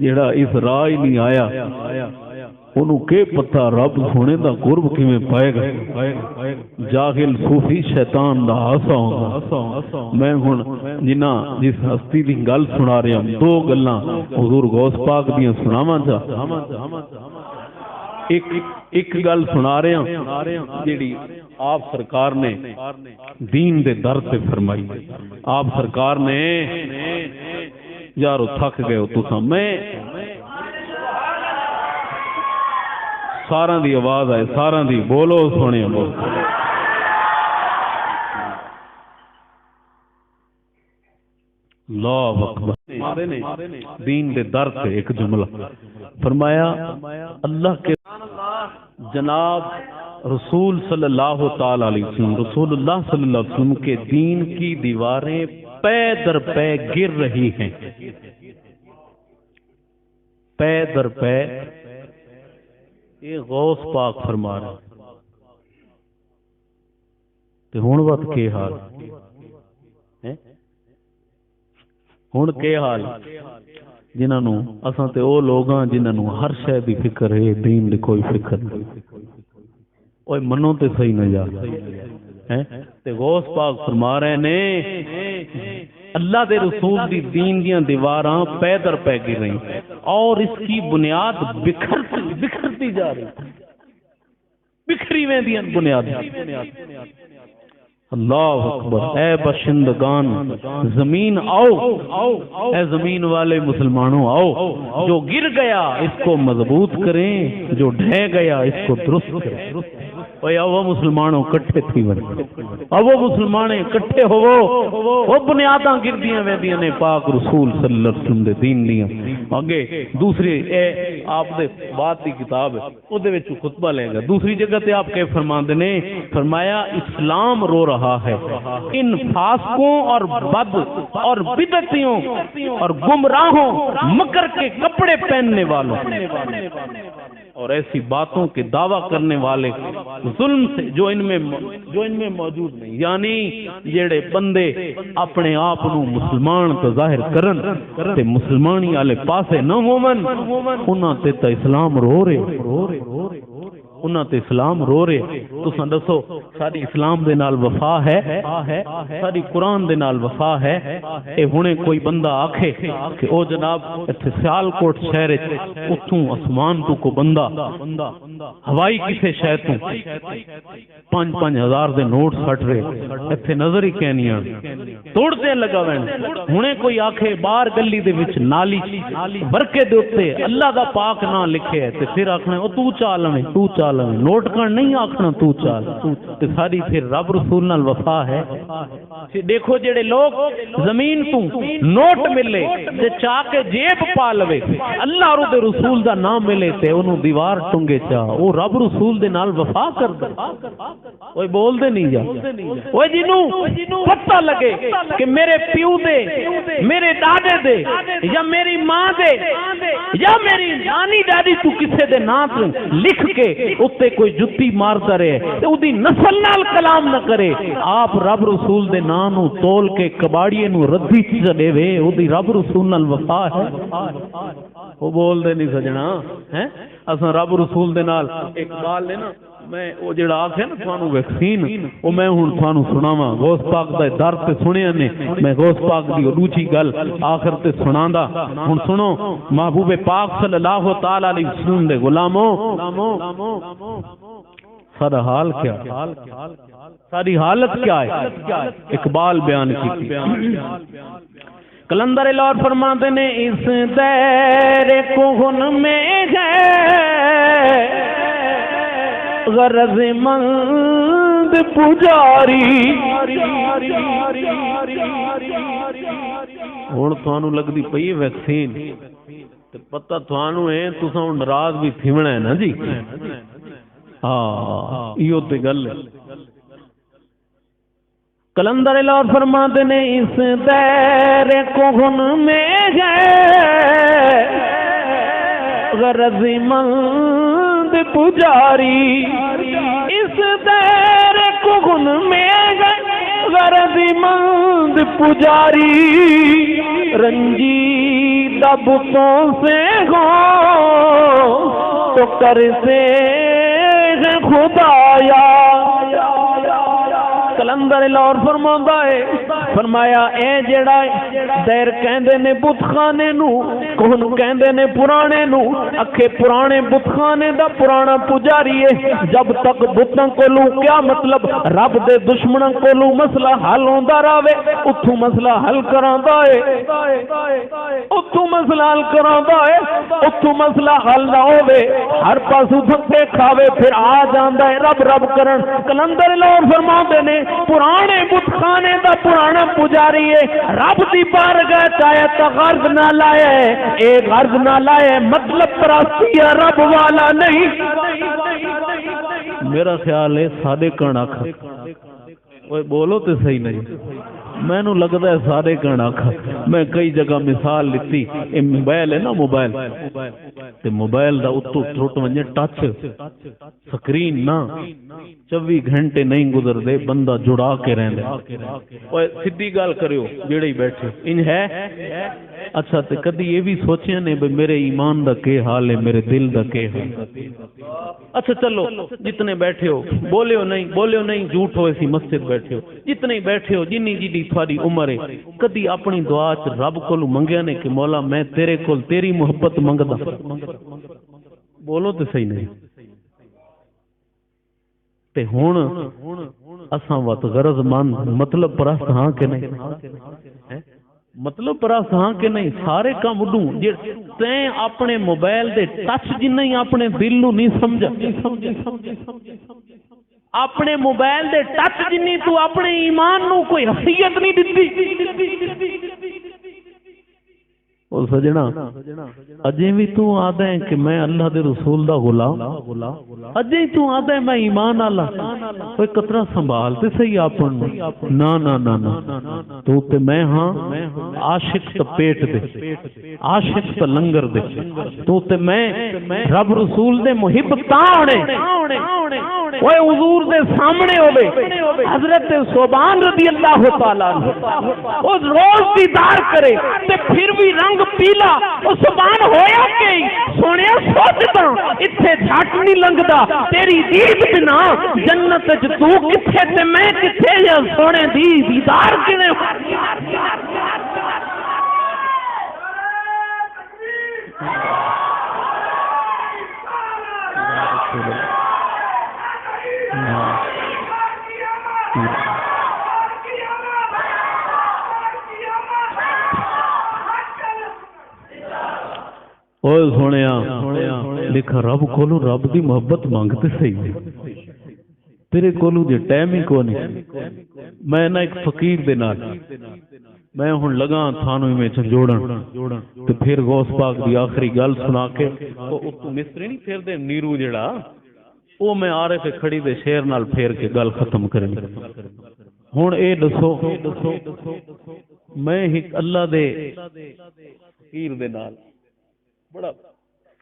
جڑا اس راہ ہی نہیں آیا انہوں کے پتہ رب سونے دا قرب کیویں پائے گا جاہل صوفی شیطان دا ہاسا ہوندا میں ہن جنہ جس ہستی دی گل سنا رہا ہوں دو گلاں حضور غوث پاک دیاں سناواں چا ایک گل سنا رہا ہوں جیڑی آپ سرکار نے دین دے در سے فرمائی آپ سرکار نے یارو تھک گئے ہو تساں میں ساراں دی آواز آئے ساراں دی بولو سونے بولو اللہ اکبر دین دے در سے ایک جملہ فرمایا اللہ کے جناب رسول صلی اللہ تعالی علیہ وسلم رسول اللہ صلی اللہ علیہ وسلم کے دین کی دیواریں پے در پے گر رہی ہیں پے در پے یہ غوث پاک فرما رہا تے ہن وقت کے حال ہن کے حال جنہاں نو اساں تے او لوگاں جنہاں نو ہر شے دی فکر ہے دین دی کوئی فکر نہیں اوے منو تے صحیح نہ یار تے غوث پاک فرما رہے نے اللہ دے رسول دی دین دیاں دیواراں پے در پے گر رہی اور اس کی بنیاد بکھرتی جا رہی بکھری ویندیاں بنیاد اللہ اکبر اے باشندگان زمین آؤ اے زمین والے مسلمانوں آؤ جو گر گیا اس کو مضبوط کریں جو ڈھہ گیا اس کو درست کریں وہ مسلمانوں کٹھے تھی ون وہ مسلمانے کٹھے ہو وہ بنیاداں گردیاں ویندیاں نے پاک رسول صلی اللہ علیہ وسلم دے دین دیاں آگے دوسری اے آپ دے بات دی کتاب ہے او دے وچ خطبہ لے گا دوسری جگہ تے آپ کے فرماندے نے فرمایا اسلام رو رہا ہے ان فاسقوں اور بد اور بدعتیوں اور گمراہوں مکر کے کپڑے پہننے والوں اور ایسی باتوں کے دعویٰ کرنے والے ظلم سے جو ان میں موجود نہیں یعنی جڑے بندے اپنے آپ نو مسلمان تو ظاہر کرن تے مسلمانی والے پاسے نہ ہوون انہاں تے تا اسلام رو رہے انہاں تے اسلام رو رہے تساں دسو ساری اسلام دے نال وفا ہے ساری قرآن دے نال وفا ہے اے ہنے کوئی بندہ آکھے کہ او جناب ایتھے سیالکوٹ شہر اتھوں اسمان تو کو بندہ ہوائی کسے شہر تو 5,000 دے نوٹ سٹ رہے ایتھے نظر ہی کہنیاں توڑتے لگا وین ہنے کوئی آکھے باہر گلی دے وچ نالی برکے دے اوتے اللہ دا پاک نام لکھے ہے تے پھر آکھنا او تو چال میں نوٹ کر نہیں آکھنا تو چال تے ساری پھر رب رسول نال وفا ہے دیکھو جڑے لوگ زمین تو نوٹ ملے تے چاہ کے جیب پا لوے اللہ اور دے رسول دا نام ملے تے انہوں دیوار ٹنگے چاہ وہ رب رسول دے نال وفا کر دے وہ بول دے نہیں جا وہ جنوں پتہ لگے کہ میرے پیو دے میرے دادے دے یا میری ماں دے یا میری نانی دادی تو کسے دے نام لکھ کے اتے کوئی جتی مارتا رہے تے او دی نسل نال کلام نہ کرے آپ رب رسول دے نام نو تول کے کباڑیے نو ردی چڑے وے او دی رب رسول نال وفا ہے وہ بول دے نہیں سجنا ہیں اساں رب رسول دے نال اقبال نے نا میں وہ جڑا آکھے نا تھانوں ویکسین وہ میں ہن تھانوں سناواں غوث پاک دا در تے سنیا نے میں غوث پاک دی دوجی گل آخر تے سناندا ہن سنو محبوب پاک صلی اللہ تعالی علیہ وسلم دے غلاموں سارا حال کیا ساری حالت کیا ہے اقبال بیان کی کلندر لاہور فرماتے نے اس دیر کہن میں ہے غرض مند پجاری ہن تھانوں لگدی پئی ویکسین تے پتہ تھانوں ہے تساں ہن ناراض بھی تھیونا ہے نا جی ہاں ایو تے گل ہے کلندر لاہور فرماتے نے اس دیر کہن میں ہے غرض مند پجاری اس دیر کہن میں ہے غرض مند پجاری رنجیدہ بتوں سے ہو تو کرتے ہیں خدایا کلندر لاہور فرماتا ہے فرمایا اے جڑا دیر کہندے نے بت خانے نو کون کہندے نے پرانے نو اکھے پرانے بت خانے دا پرانا پجاری ہے جب تک بتاں کولوں کیا مطلب رب دے دشمناں کولوں مسئلہ حل ہوندا رہے اتھوں مسئلہ حل کراندا ہے اتھوں مسئلہ حل کراندا ہے اتھوں مسئلہ حل نہ ہوے ہر پاسوں دھکے کھاوے پھر آ جاندا ہے رب رب کرن کلندر لاہور فرماندے نے پرانے بت خانے دا پرانا پجاری ہے رب دی بارگاہ چاہے تو غرض نہ لائے اے غرض نہ لائے مطلب پرستی ہے رب والا نہیں میرا خیال ہے سادے کن آکھ اوے بولو تے صحیح نہیں میں نو لگتا ہے سارے کن آکھ میں کئی جگہ مثال لیتی اے موبائل ہے نا موبائل تے موبائل دا اتو ٹوٹ ونجے ٹچ سکرین نہ 24 گھنٹے نہیں گزر دے بندہ جڑا کے رہندے اوے سیدھی گل کریو جڑے ہی بیٹھے ان ہے اچھا تے کدی یہ بھی سوچیا نے بھئی میرے ایمان دا کے حال ہے میرے دل دا کے حال اچھا چلو جتنے بیٹھے ہو بولیو نہیں جھوٹ ہوئے سی مسجد بیٹھے ہو جتنے بیٹھے ہو جنی جی تھوڑی عمر ہے کدی اپنی دعا چ رب کول منگیا نے کہ مولا میں تیرے کول تیری محبت منگدا بولو تے صحیح نہیں تے ہن اساں وت غرض مند مطلب پرست ہاں کہ نہیں مطلب پرست ہاں کہ نہیں سارے کام اڈوں جے تیں اپنے موبائل دے ٹچ جنہیں ہی اپنے دل نو نہیں سمجھا اپنے موبائل دے ٹچ جنہیں تو اپنے ایمان نو کوئی حیثیت نہیں دتی اور سجنا اجے بھی تو آدھا ہے کہ میں اللہ دے رسول دا غلام اجے تو آدھا ہے میں ایمان والا کوئی قطرہ سنبھالتے صحیح اپن نا نا نا نا تو تے میں ہاں عاشق تے پیٹ دے عاشق تے لنگر دے تو تے میں رب رسول دے محب تاں ہونے وہ حضور دے سامنے ہوے حضرت صوبان رضی اللہ تعالی عنہ وہ روز دیدار کرے تے پھر بھی رنگ پیلا وہ سبحان ہویا کہ سونے سوچتا اتھے جھٹ نہیں لنگدا تیری دید بنا جنت وچ تو کتھے تے میں کتھے یا سونے دی دیدار کنے اوے سونیا لکھا رب کولو رب دی محبت مانگتے صحیح تیرے کولو دے ٹائم ہی کو نہیں میں نہ ایک فقیر دے نال میں ہن لگا تھانوں میں جوڑن تے پھر غوث پاک دی آخری گل سنا کے او اتو مستری نہیں پھر دے نیرو جڑا او میں عارف کھڑی دے شیر نال پھیر کے گل ختم کریں ہن اے دسو میں ایک اللہ دے فقیر دے نال بڑا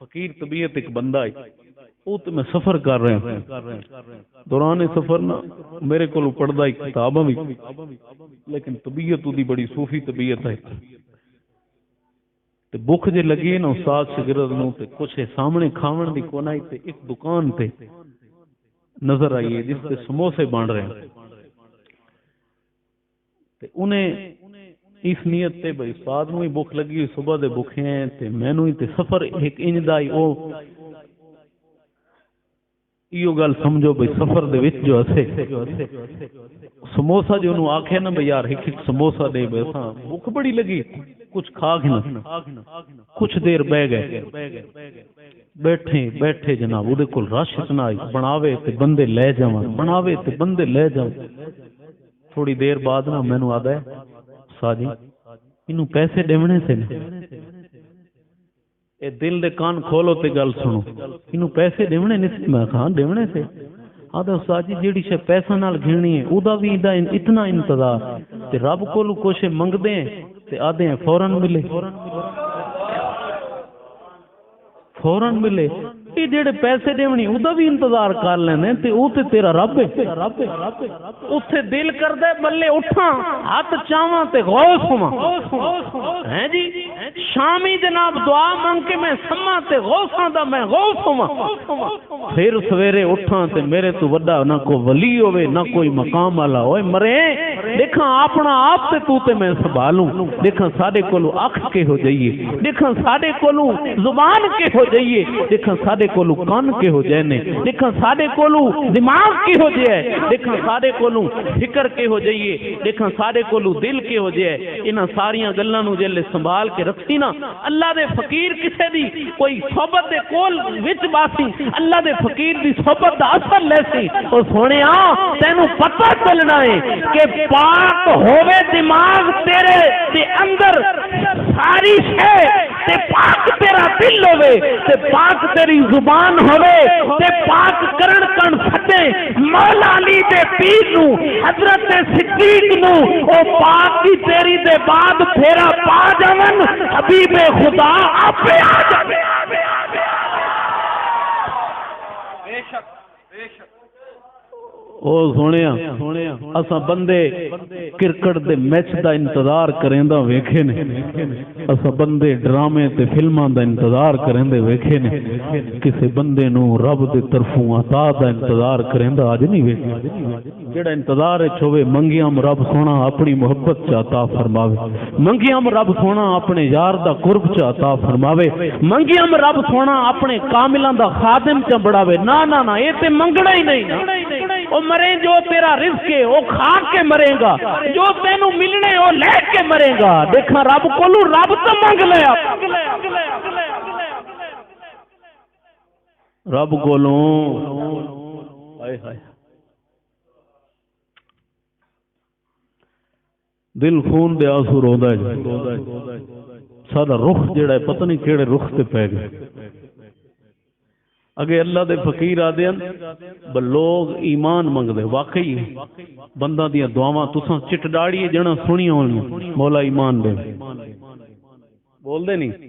فقیر طبیعت ایک بندہ ہے وہ تو میں سفر کر رہا ہوں دوران سفر نہ میرے کو پڑھدا ایک کتاباں بھی لیکن طبیعت دی بڑی صوفی طبیعت ہے تے بھوک جے لگی نا استاد شاگرد نو تے کچھ سامنے کھاون دی کونائی تے ایک دکان تے نظر آئی ہے جس سے سموسے بن رہے ہیں تے انہیں اس نیت تے بھئی استاد نو ہی بھوک لگی صبح دے بھوکے ہیں تے مینوں ہی تے سفر ایک انج دا ہی او ایو گل سمجھو بھئی سفر دے وچ جو اسے سموسا جو انہوں آکھے نا بھئی یار ایک سموسا دے بیسا بھوک بڑی لگی کچھ کھا کے نا کچھ دیر بہ گئے بیٹھے جناب وہ کول رش اتنا آئی بناوے تے بندے لے جاواں بناوے تے بندے لے جاواں تھوڑی دیر بعد نا مینوں آدا ہے ساجی انہوں پیسے دیونے سے اے دل دے کان کھولو تے گل سنو انہوں پیسے دیونے نہیں میں کہاں دیونے سے آدھا استاد جی جیڑی شے پیسہ نال گھننی ہے او دا بھی اتنا انتظار تے رب کولو کچھ منگدے ہیں تے آدھے ہیں فوراً ملے یہ جڑے پیسے دیونی او دا بھی انتظار کر لینے تے او تے تیرا رب ہے اوتھے دل کردا ہے بلے اٹھاں ہاتھ چاواں تے غوث ہوواں ہیں جی شامی جناب دعا مانگ کے میں سما تے غوثاں دا میں غوث ہوواں پھر سویرے اٹھاں تے میرے تو وڈا نہ کوئی ولی ہوے نہ کوئی مقام والا ہوئے مرے دیکھاں اپنا آپ تے تو تے میں سنبھالوں دیکھاں ساڈے کولو اکھ کے ہو جائیے دیکھاں ساڈے کولو زبان کے ہو جائیے دیکھاں ساڈے کولو کان کے ہو جائے دیکھاں ساڈے کولو دماغ کے ہو جائے دیکھاں ساڈے کولو فکر کے ہو جائیے دیکھاں ساڈے کولو دل کے ہو جائے انہاں ساریاں گلاں نو جے سنبھال کے رکھسی نا اللہ دے فقیر کسے دی کوئی صحبت دے کول وچ باسی اللہ دے فقیر دی صحبت دا اثر لیسی او سونیا تینوں پتہ چلنا ہے کہ پاک ہوے دماغ تیرے دے اندر ساری شے تے پاک تیرا دل ہوے تے پاک تیری زبان ہوے تے پاک کرن کن سٹے مولا علی دے پیر نو حضرت صدیق نو او پاک کی تیری دے بعد پھیرا پا جاون حبیب خدا آپے آ جاوے بے شک او سونیا اساں بندے کرکٹ دے میچ دا انتظار کریندا ویکھے نے اساں بندے ڈرامے تے فلماں دا انتظار کریندے ویکھے نے کسے بندے نو رب دے طرفوں عطا دا انتظار کریندا اج نہیں ویکھیا جڑا انتظار وچ ہوے منگیاں رب سونا اپنی محبت چ عطا فرماوے منگیاں رب سونا اپنے یار دا قرب چ عطا فرماوے منگیاں رب سونا اپنے کاملاں دا خادم چ بڑھاوے نا نا نا اے تے منگنا ہی نہیں او مرے جو تیرا رزق ہے او کھا کے مرے گا جو تینوں ملنے او لے کے مرے گا دیکھا رب کولو رب تو منگ لیا رب کولو ہائے ہائے دل خون دے آنسو روندا ہے ساڈا رخ جڑا ہے پتہ نہیں کیڑے رخ تے پے گئے اگے اللہ دے فقیر آدے بل لوگ ایمان منگ دے واقعی بندہ دیا دعاواں تساں چٹ ڈاڑی جنا سنی ہونی مولا ایمان دے بول دے نہیں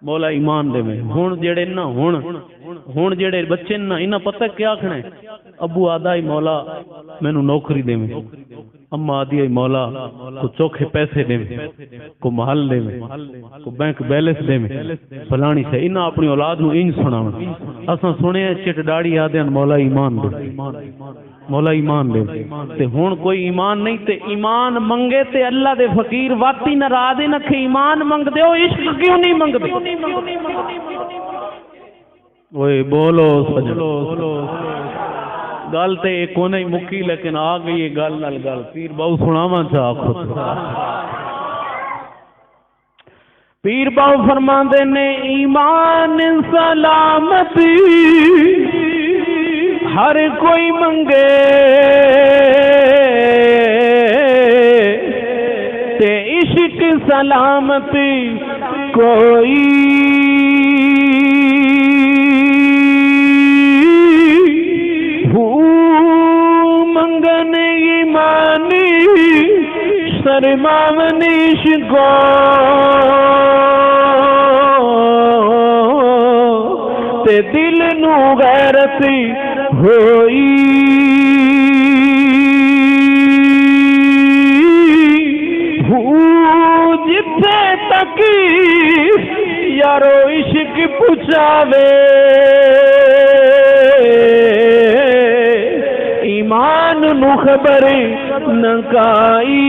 مولا ایمان دے میں ہن جڑے نا ہن جڑے بچے نا انہاں پتہ کیا آکھنا ہے ابو آدا ہی مولا مینوں نوکری دے میں اما آدھی ہے مولا کو چوکھے پیسے دے میں کو محل دے میں کو بینک بیلنس دے میں فلانی سے انہاں اپنی اولاد نو انج سناون اساں سنے چٹ ڈاڑی آدھن مولا ایمان دے مولا ایمان دے تے ہن کوئی ایمان نہیں تے ایمان منگے تے اللہ دے فقیر واقعی ناراض نہ کہ ایمان منگ دے او عشق کیوں نہیں منگ دے اوئے بولو سجلو گل تے کونے مکی لیکن آ گئی ہے گل نال گل پیر باو سناواں چا خود پیر باو فرماندے نے ایمان سلامتی ہر کوئی منگے تے عشق سلامتی کوئی منگن ایمانی شرماونیش کو تے دل نو غیرتی ہوئی جتھے تک یارو عشق پچھاوے خبر نہ کائی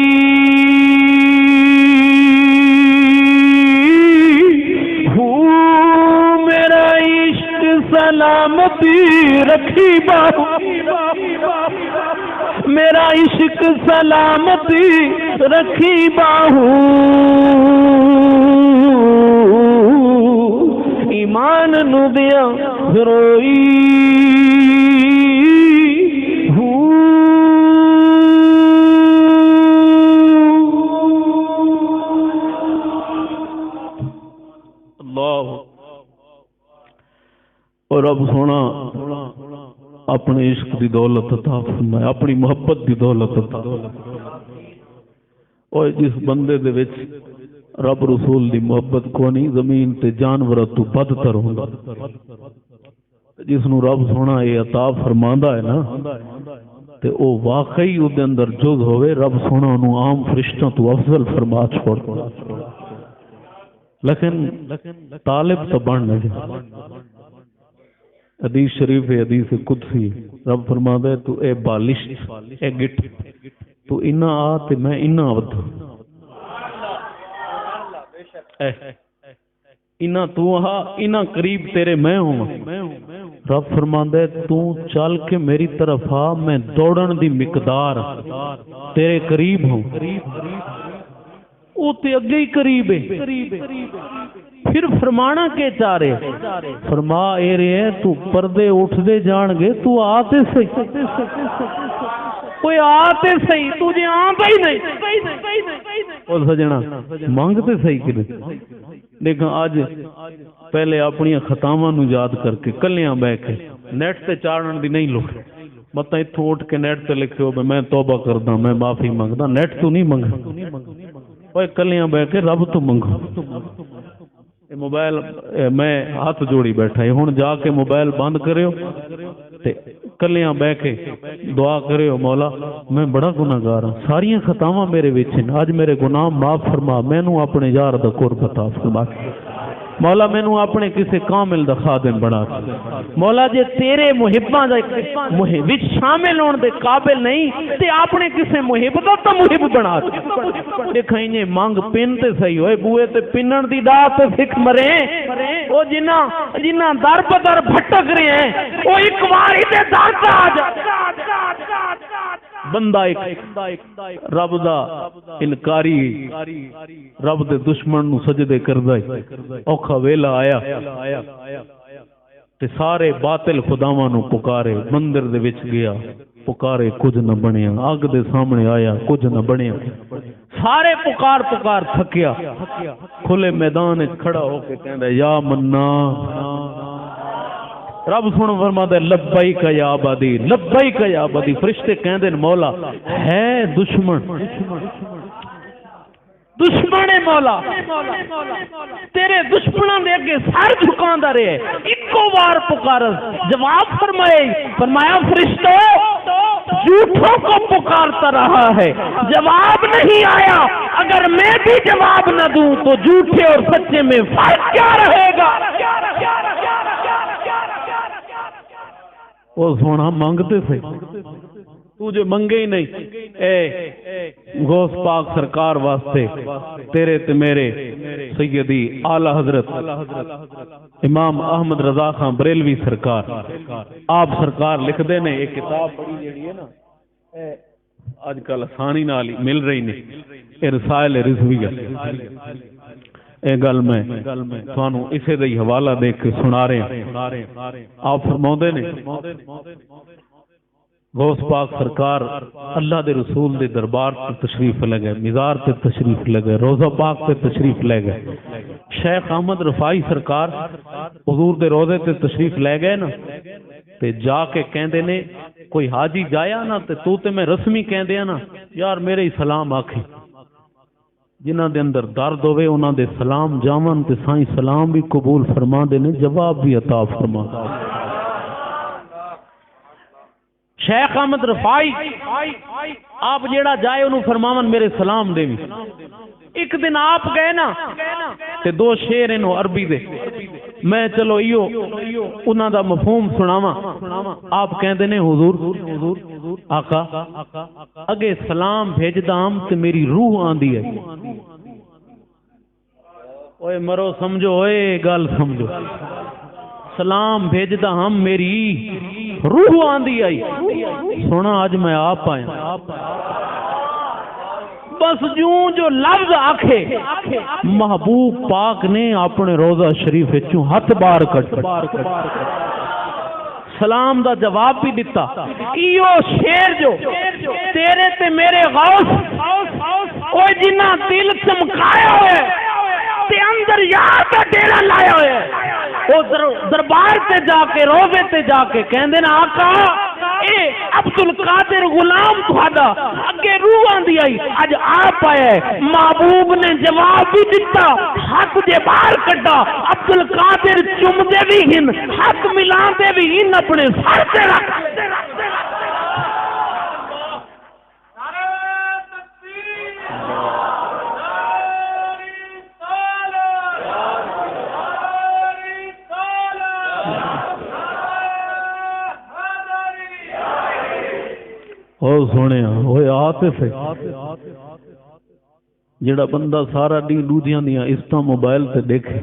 میرا عشق سلامتی رکھی باہو میرا عشق سلامتی رکھی باہو ایمان نو دیا روئی اور رب سونا اپنے عشق دی دولت عطا فرمائے اپنی محبت دی دولت عطا اور جس بندے دے وچ رب رسول دی محبت کو نہیں زمین تے جانور تو بدتر ہوندا جس نو رب سونا یہ عطا فرماندا ہے نا تے او واقعی او دے اندر جز ہوئے رب سونا انہوں عام فرشتوں تو افضل فرما چھوڑ لیکن طالب تو بن لگے حدیث شریف ہے حدیث قدسی رب فرماتا ہے تو اے بالشت اے گٹ تو انہا آ تے میں انہا ودھا انہا تو آ انہا قریب تیرے میں ہوں رب فرماتا ہے تو چل کے میری طرف آ میں دوڑن دی مقدار تیرے قریب ہوں او تے اگے ہی قریب ہے پھر فرمانا کے چارے فرما اے رہے تو پردے اٹھ دے جان گے تو آتے صحیح کوئی آتے صحیح تجھے آتا ہی نہیں اور سجنا مانگتے صحیح کرے لیکن آج پہلے اپنی خطاواں نو یاد کر کے کلیاں بہ کے نیٹ تے چاڑن دی نہیں لوڑ مت اتھوں اٹھ کے نیٹ تے لکھو میں توبہ کردا میں معافی مانگدا نیٹ تو نہیں منگا اوے کلیاں بہ کے رب تو منگو موبائل میں ہاتھ جوڑی بیٹھا ہے ہن جا کے موبائل بند کریو تے کلیاں بہ کے دعا کریو مولا میں بڑا گناہگار ہوں ساریاں خطاواں میرے وچ ہیں اج میرے گناہ معاف فرما مینوں اپنے یار دا قرب عطا فرما مولا مینوں اپنے کسے کامل دا خادم بنا مولا جے تیرے محباں دا وچ شامل ہون دے قابل نہیں تے اپنے کسے محب دا تو محب بنا دکھائیں مانگ پن تے صحیح ہوئے بوئے تے پنن دی دا تے فک مرے او جنہ در بدر بھٹک رہے ہیں او ایک واری دے در تے آ جا بندہ ایک رب دا انکاری رب دے دشمن نو سجدے کردا ہے اوکھا ویلا آیا تے سارے باطل خداواں نو پکارے مندر دے وچ گیا پکارے کچھ نہ بنیا اگ دے سامنے آیا کچھ نہ بنیا سارے پکار تھکیا کھلے میدان وچ کھڑا ہو کے کہندا یا منا رب سن فرماتا ہے لبیک یا عبادی لبیک یا عبادی فرشتے کہندے مولا ہے دشمن مولا تیرے دشمنوں دے اگے سر جھکاندا رہے اکو بار پکارس جواب فرمایا فرشتو جھوٹوں کو پکارتا رہا ہے جواب نہیں آیا اگر میں بھی جواب نہ دوں تو جھوٹے اور سچے میں فرق کیا رہے گا وہ سونا مانگتے تھے تجھے منگے ہی نہیں اے غوث پاک سرکار واسطے تیرے تے میرے سیدی اعلی حضرت امام احمد رضا خان بریلوی سرکار آپ سرکار لکھ دے نے ایک کتاب پڑھی جڑی ہے نا آج کل آسانی نال مل رہی نے رسائل رضویہ اے گل میں تھانوں اسے دا ہی حوالہ دے کے سنا رہے ہیں آپ فرماؤندے نے غوث پاک سرکار اللہ دے رسول دے دربار تے تشریف لے گئے مزار تے تشریف لے گئے روضہ پاک تے تشریف لے گئے شیخ احمد رفاعی سرکار حضور دے روضے تے تشریف لے گئے نا تے جا کے کہندے نے کوئی حاجی جایا نا تے میں رسمی کہندے نا یار میرے ہی سلام آکھے جنہ دے اندر درد ہوئے انہاں دے سلام جاون تے سائیں سلام بھی قبول فرما دے نے جواب بھی عطا فرما شیخ احمد رفاعی آپ جیڑا جائے انہوں فرماون میرے سلام دے ایک دن آپ گئے نا تے دو شیر انہوں عربی دے میں چلو ایو انہاں دا مفہوم سناواں. آپ کہندے نے حضور آقا اگے سلام بھیجدا ہم تے میری روح آندی ہے. اوئے مرو سمجھو، اوئے گل سمجھو. سلام بھیجدا ہم میری روح آندی آئی. سونا اج میں آپ آیا بس جوں جو لفظ آکھے محبوب پاک نے اپنے روضہ شریف وچوں ہاتھ باہر کٹ سلام دا جواب بھی دیتا. ایو شیر جو تیرے تے میرے غوث اوے جنہ دل چمکایا ہوئے تے اندر یار دا ڈیرا لایا ہوئے او دربار تے جا کے روزے تے جا کے کہندے نا آقا اے عبد القادر غلام تھاڈا اگے روح آندی آئی اج آپ آیا ہے. محبوب نے جواب بھی دیتا، ہاتھ دے باہر کڈا. عبد القادر چومدے بھی ہن، ہاتھ ملاندے بھی ہن، اپنے سر تے رکھ. او سونے ہوئے آتے سے جڑا بندہ سارا دن دوجیاں دیاں استا موبائل تے دیکھے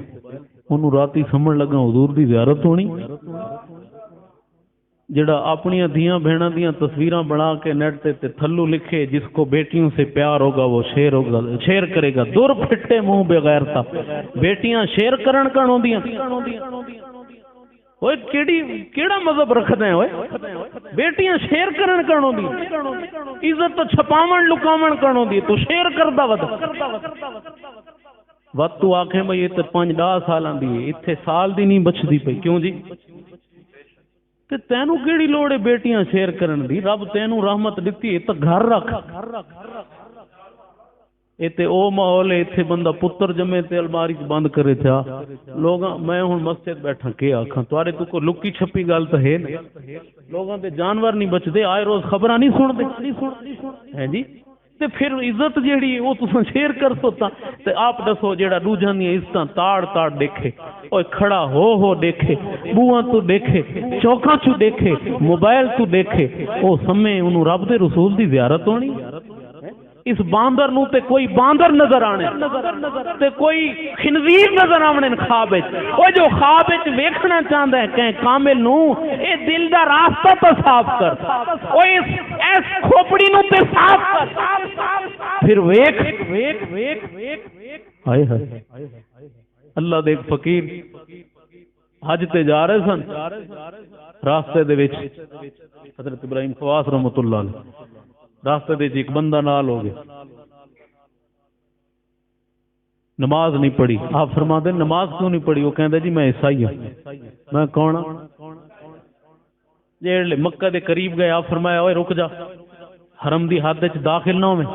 انہوں راتی سمجھ لگا حضور دی زیارت ہونی. جڑا اپنی دیاں بہناں دیاں تصویراں بنا کے نیٹ تے تھلو لکھے جس کو بیٹیوں سے پیار ہوگا وہ شیر کرے گا. دور پھٹے منہ بغیر تا بیٹیاں شیر کرن کن ہوندیاں. اوئے کیڑا مذہب رکھدے ہیں اوئے؟ بیٹیاں شیر کرن کن ہوندی، عزت تو چھپاون لکاون کن ہوندی، تو شیر کردا وقت تو آکھیں بھئی یہ تے 5-10 سالاں دی ہے، ایتھے سال دی نہیں بچدی پئی. کیوں جی؟ تے تینوں کیڑی لوڑ ہے بیٹیاں شیر کرن دی؟ رب تینوں رحمت دتی ہے تے گھر رکھ. ایتھے او ماحول ہے ایتھے بندہ پتر جمے تے الماری بند کرے تھا لوگاں. میں ہن مسجد بیٹھا کے آکھاں تواڈے تو کو لکی چھپی گل تے ہے نہیں. لوگاں تے جانور نہیں بچدے، آئے روز خبراں نہیں سن دے ہیں جی. تے پھر عزت جیڑی او تساں شیئر کر سوتا تے آپ دسو جیڑا روجاں دی عزتاں تاڑ دیکھے، اوے کھڑا ہو دیکھے، بوہاں تو دیکھے، چوکاں تو دیکھے، موبائل تو دیکھے، او سمے انہوں رب دے رسول دی زیارت ہونی. اس باندر نو تے کوئی باندر نظر آنے تے کوئی خنزیر نظر آنے خواب وچ. او جو خواب وچ ویکھنا چاہندا ہے کہ کامل نو اے دل دا راستہ تو صاف کر، او اس کھوپڑی نو تے صاف کر. پھر ویکھ ہائے ہائے اللہ دے ایک فقیر حج تے جا رہے سن. راستے دے وچ حضرت ابراہیم خواص رحمۃ اللہ علیہ راستے دے ایک بندہ نال ہو گیا، نماز نہیں پڑھی. آپ فرما دیں نماز کیوں نہیں پڑھی؟ وہ کہندا جی میں عیسائی ہوں. میں کون ہوں؟ جیڑے مکہ دے قریب گئے آپ فرمایا اوے رک جا، حرم دی حد وچ داخل نہ ہوویں،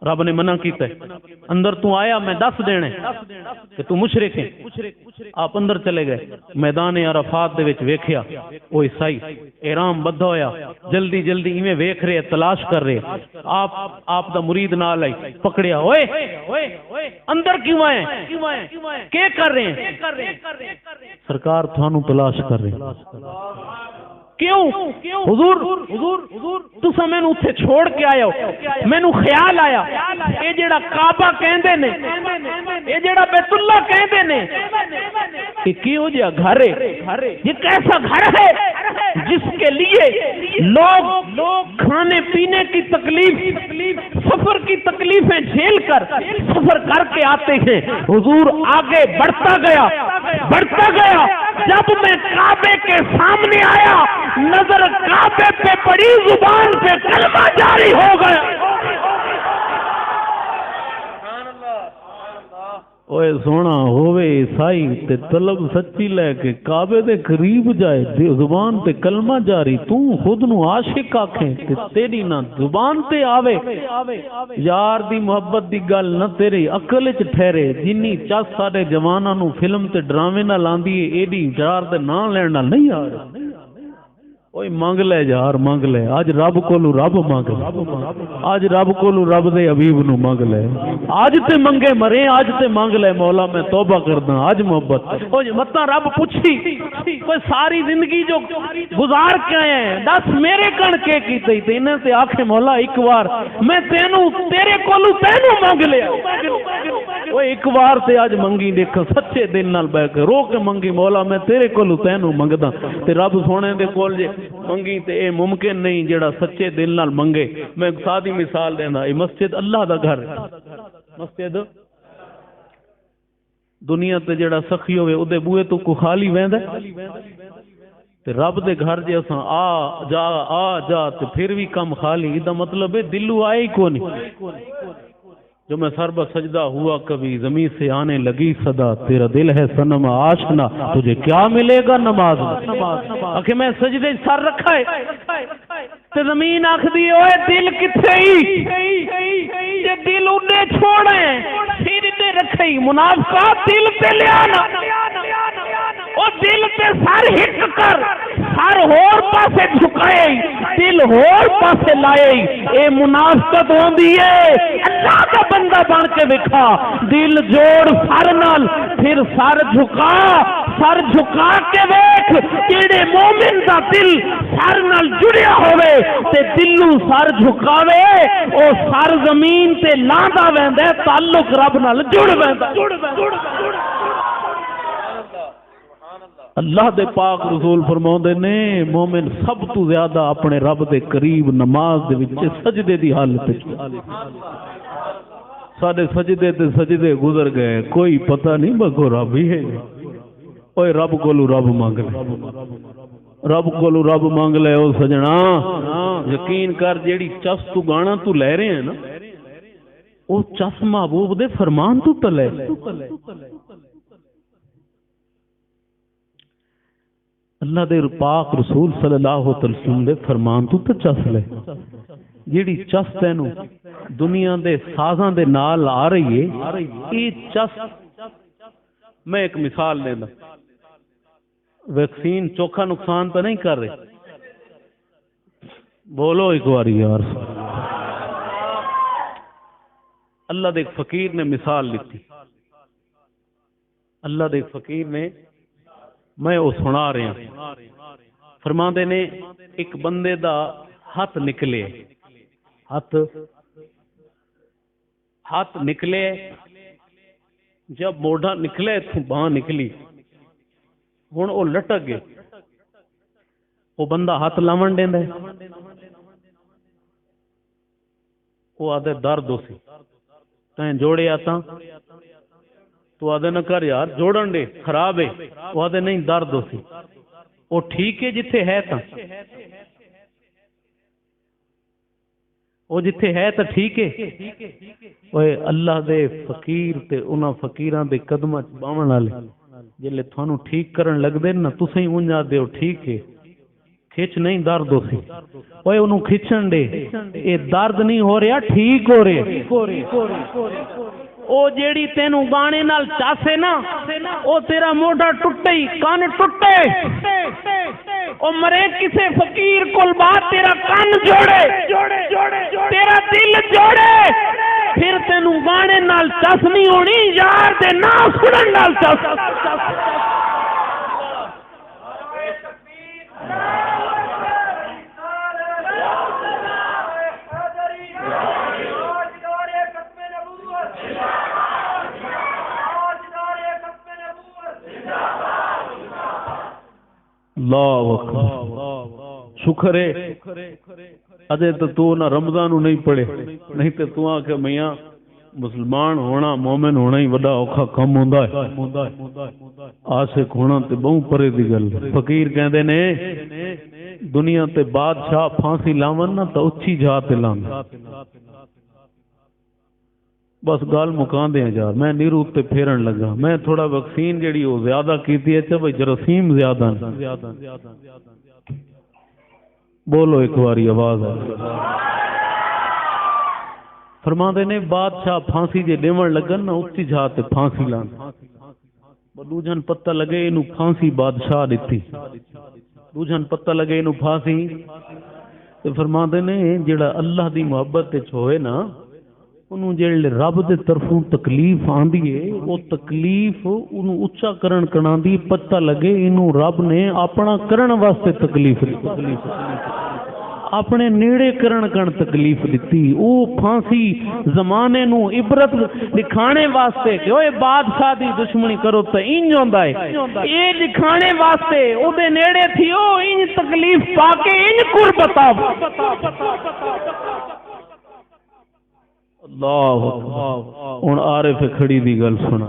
رب نے منع کیتا ہے. اندر تو آیا میں دس دینے کہ تو مشرک ہے. آپ اندر چلے گئے، میدان عرفات دے وچ ویکھیا او عیسائی احرام بدھا ہویا، جلدی ایویں ویکھ رہے تلاش کر رہے. آپ دا مرید نال آئی پکڑیا، اوئے اندر کیوں آئے کیا کر رہے ہیں؟ سرکار تھانوں تلاش کر رہے. کیوں؟ حضور تساں مینوں اوتھے چھوڑ کے آئے ہو، مینوں خیال آیا اے جڑا کعبہ کہندے نے، اے جڑا بیت اللہ کہندے نے، کہ کیوں جا گھر ہے؟ یہ کیسا گھر ہے جس کے لیے لوگ کھانے پینے کی تکلیف، سفر کی تکلیفیں جھیل کر سفر کر کے آتے ہیں. حضور آگے بڑھتا گیا. جب میں کعبے کے سامنے آیا نظر کعبے پہ پڑی، زبان پہ کلمہ جاری ہو گیا. اوے سونا ہووے عیسائی تے طلب سچی لے کے کعبے دے قریب جائے، زبان تے کلمہ جاری، تو خود نو عاشق آکھیں تے تیری نہ زبان تے آوے. یار دی محبت دی گل نہ تیری عقل وچ ٹھہرے. جنی چس ساڈے جواناں نو فلم تے ڈرامے نال آندی اے ایڈی یار دے نام لین نال نہیں آ رہی. اوئے منگ لے یار منگ لے اج رب کولو رب منگ اج رب کولو رب دے حبیب نو منگ لے اج تے منگے مرے اج تے منگ لے مولا میں توبہ کردا اج محبت او متا رب پوچھی کوئی ساری زندگی جو گزار کے آئے ہیں دس میرے کن کے کیتے تے انہاں تے آکھے مولا ایک بار میں تینو تیرے کولو تینو منگ لیا او ایک بار تے اج منگی دیکھ سچے دل نال بیٹھ کے رو کے منگی مولا میں تیرے کولو تینو منگدا تے رب سونے دے کول جے منگی تے اے ممکن نہیں جڑا سچے دل نال منگے میں ایک سادی مثال دیندا اے مسجد اللہ دا گھر ہے مسجد دنیا تے جڑا سخی ہوئے او دے بوئے تو کو خالی ویندا تے رب دے گھر جے اساں آ جا تے پھر بھی کم خالی دا مطلب ہے دلو آئے ہی کو نہیں جو میں سر سجدہ ہوا کبھی زمین سے آنے لگی صدا تیرا دل ہے صنم آشنا تجھے کیا ملے گا نماز کہ میں سجدے سر رکھا ہے تے زمین آکھ دی اوے دل کتھے ہی تے دل انہیں چھوڑے سر تے رکھے منافقہ دل تے لیانا او دل تے سر ہٹ کر سر ہور پاسے جھکائے دل ہور پاسے لائے اے منافقت ہوندی ہے اللہ کا بندہ بن کے وکھا دل جوڑ سر نال پھر سر جھکا کے ویکھ جڑے مومن دا دل سر نال جڑیا ہوے تے دلوں سر جھکاوے او سر زمین تے لاندا ویندا تعلق رب نال جڑ ویندا اللہ دے پاک رسول فرماؤندے نے مومن سب تو زیادہ اپنے رب دے قریب نماز دے وچ سجدے دی حالت وچ ساڈے سجدے تے سجدے گزر گئے کوئی پتہ نہیں بگو رب ہی ہے اوے رب کولو رب مانگ لے رب کولو رب مانگ لے او سجنا یقین کر جیڑی چس تو گانا تو لے رہے ہیں نا او چس محبوب دے فرمان تو تلے اللہ دے پاک رسول صلی اللہ علیہ وسلم دے فرمان تو چس لے جیڑی چس تینو دنیا دے سازاں دے نال آ رہی ہے یہ چس میں ایک مثال دینا ویکسین چوکھا نقصان تو نہیں کر رہے بولو ایک باری یار اللہ دے ایک فقیر نے مثال لیتی اللہ دے ایک فقیر نے میں وہ سنا رہا فرماندے نے ایک بندے دا ہاتھ نکلے ہاتھ نکلے جب موڑا نکلے تو باں نکلی ہن وہ لٹک گئے وہ بندہ ہاتھ لاون دیندا ہے وہ آدھے درد ہو سی تیں جوڑے آتا تو آدھے نہ کر یار جوڑن دے خراب ہے وہ آدھے نہیں درد ہو سی وہ ٹھیک ہے جتھے ہے تا وہ جتھے ہے تا ٹھیک ہے اوے اللہ دے فقیر تے انہاں فقیراں دے قدماں چ باون والے جلے تھانوں ٹھیک کرن لگ دے نا تسیں اونجا دیو ٹھیک ہے کھچ نہیں درد ہو سی اوے انہوں کھچن دے اے درد نہیں ہو رہا ٹھیک ہو رہا او جیڑی تینوں گانے نال چاسے نا او تیرا موڈا ٹوٹے کان ٹوٹے او مرے کسے فقیر کول بات تیرا کان جوڑے تیرا دل جوڑے پھر تینوں گانے نال چاس نہیں ہونی یار دے نا سنن نال چاس اللہ اکبر شکر ہے اجے تو نہ رمضان نہیں پڑھے نہیں تے تو آ کے میاں مسلمان ہونا مومن ہونا ہی بڑا اوکھا کم ہوندا ہے عاشق ہونا تے بہوں پرے دی گل فقیر کہندے نے دنیا تے بادشاہ پھانسی لاون نا تے اچھی جا تے لاون بس گل مکان دے یار میں نیرو تے پھیرن لگا میں تھوڑا ویکسین جڑی او زیادہ کیتی ہے تے بھئی جراثیم زیادہ بولو ایک باری آواز ہے فرماندے نے بادشاہ پھانسی جے دیون لگن نا اچھی جا تے پھانسی لان بدو جن پتہ لگے اینو پھانسی بادشاہ دتی دوجھن پتہ لگے انہوں پھانسی تے فرماندے نے جڑا اللہ دی محبت وچ ہوئے نا انہوں جڑے رب دے طرفوں تکلیف آندی ہے وہ تکلیف انہوں اچا کرن کناندی پتہ لگے انہوں رب نے اپنا کرن واسطے تکلیف اپنے نیڑے کرن کن تکلیف دیتی او پھانسی زمانے نو عبرت دکھانے واسطے کہ اوے بادشاہ دی دشمنی کرو تو انج ہوندا ہے اے دکھانے واسطے او دے نیڑے تھی او انج تکلیف پا کے انج قربت اللہ ہن عارف کھڑی دی گل سنا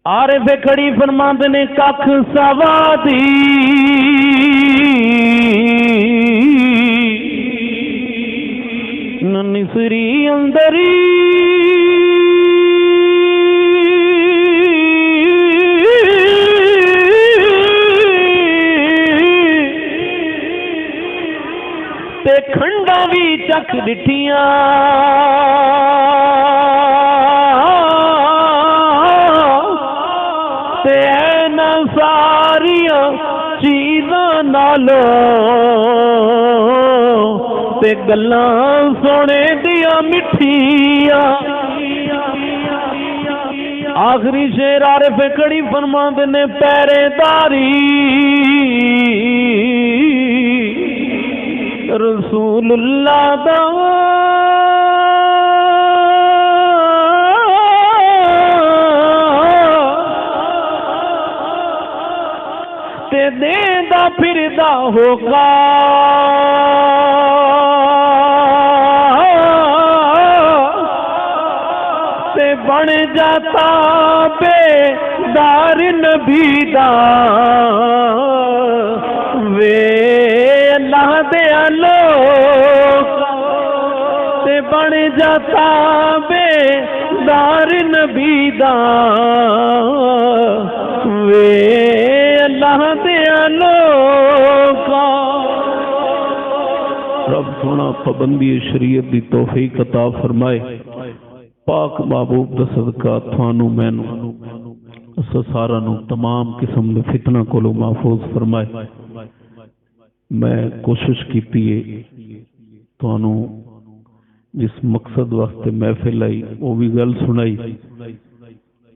عارف کھڑی فرماندے نے ککھ سوادی ننسری اندری تے کھنڈا بھی چک ڈٹھیاں تے اینا ساریاں چیزاں نالو تے گلاں سونے دیا مٹھیاں آخری شیر عارف کڑی فرماندے نے پیرے داری رسول اللہ دا تے دیندا پھردا ہوگا تے بن جاتا بے دار نبی دا وے اللہ دے لوگ تے بن جاتا بے دار نبی دا وے اللہ دے لوگ رب سونا پابندی شریعت دی توفیق عطا فرمائے پاک محبوب دا صدقہ تھانو مینو سارا نو تمام قسم دے فتنہ کولو محفوظ فرمائے میں کوشش کیتی ہے تھانو جس مقصد واسطے محفل آئی وہ بھی گل سنائی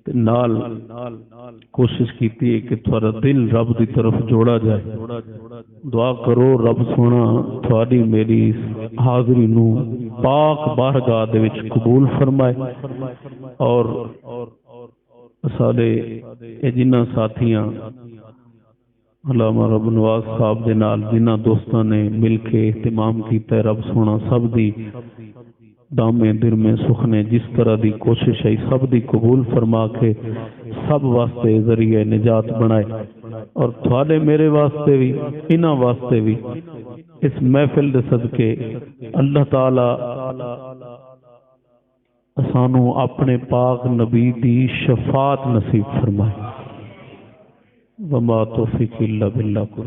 تے نال کوشش کیتی ہے کہ تھوڑا دل رب دی طرف جوڑا جائے دعا کرو رب سونا تھوڑی میری حاضری نو پاک بارگاہ دے وچ قبول فرمائے اور سارے جنہ ساتھیاں علامہ رب نواز صاحب دے نال جنہ دوستاں نے مل کے اہتمام کیتا ہے رب سونا سب دی دامے در میں سخنے جس طرح دی کوشش ہے سب دی قبول فرما کے سب واسطے ذریعہ نجات بنائے اور تھوڑے میرے واسطے بھی انہاں واسطے بھی اس محفل دے صدقے اللہ تعالی سانو اپنے پاک نبی دی شفاعت نصیب فرمائے وما توفیق الا باللہ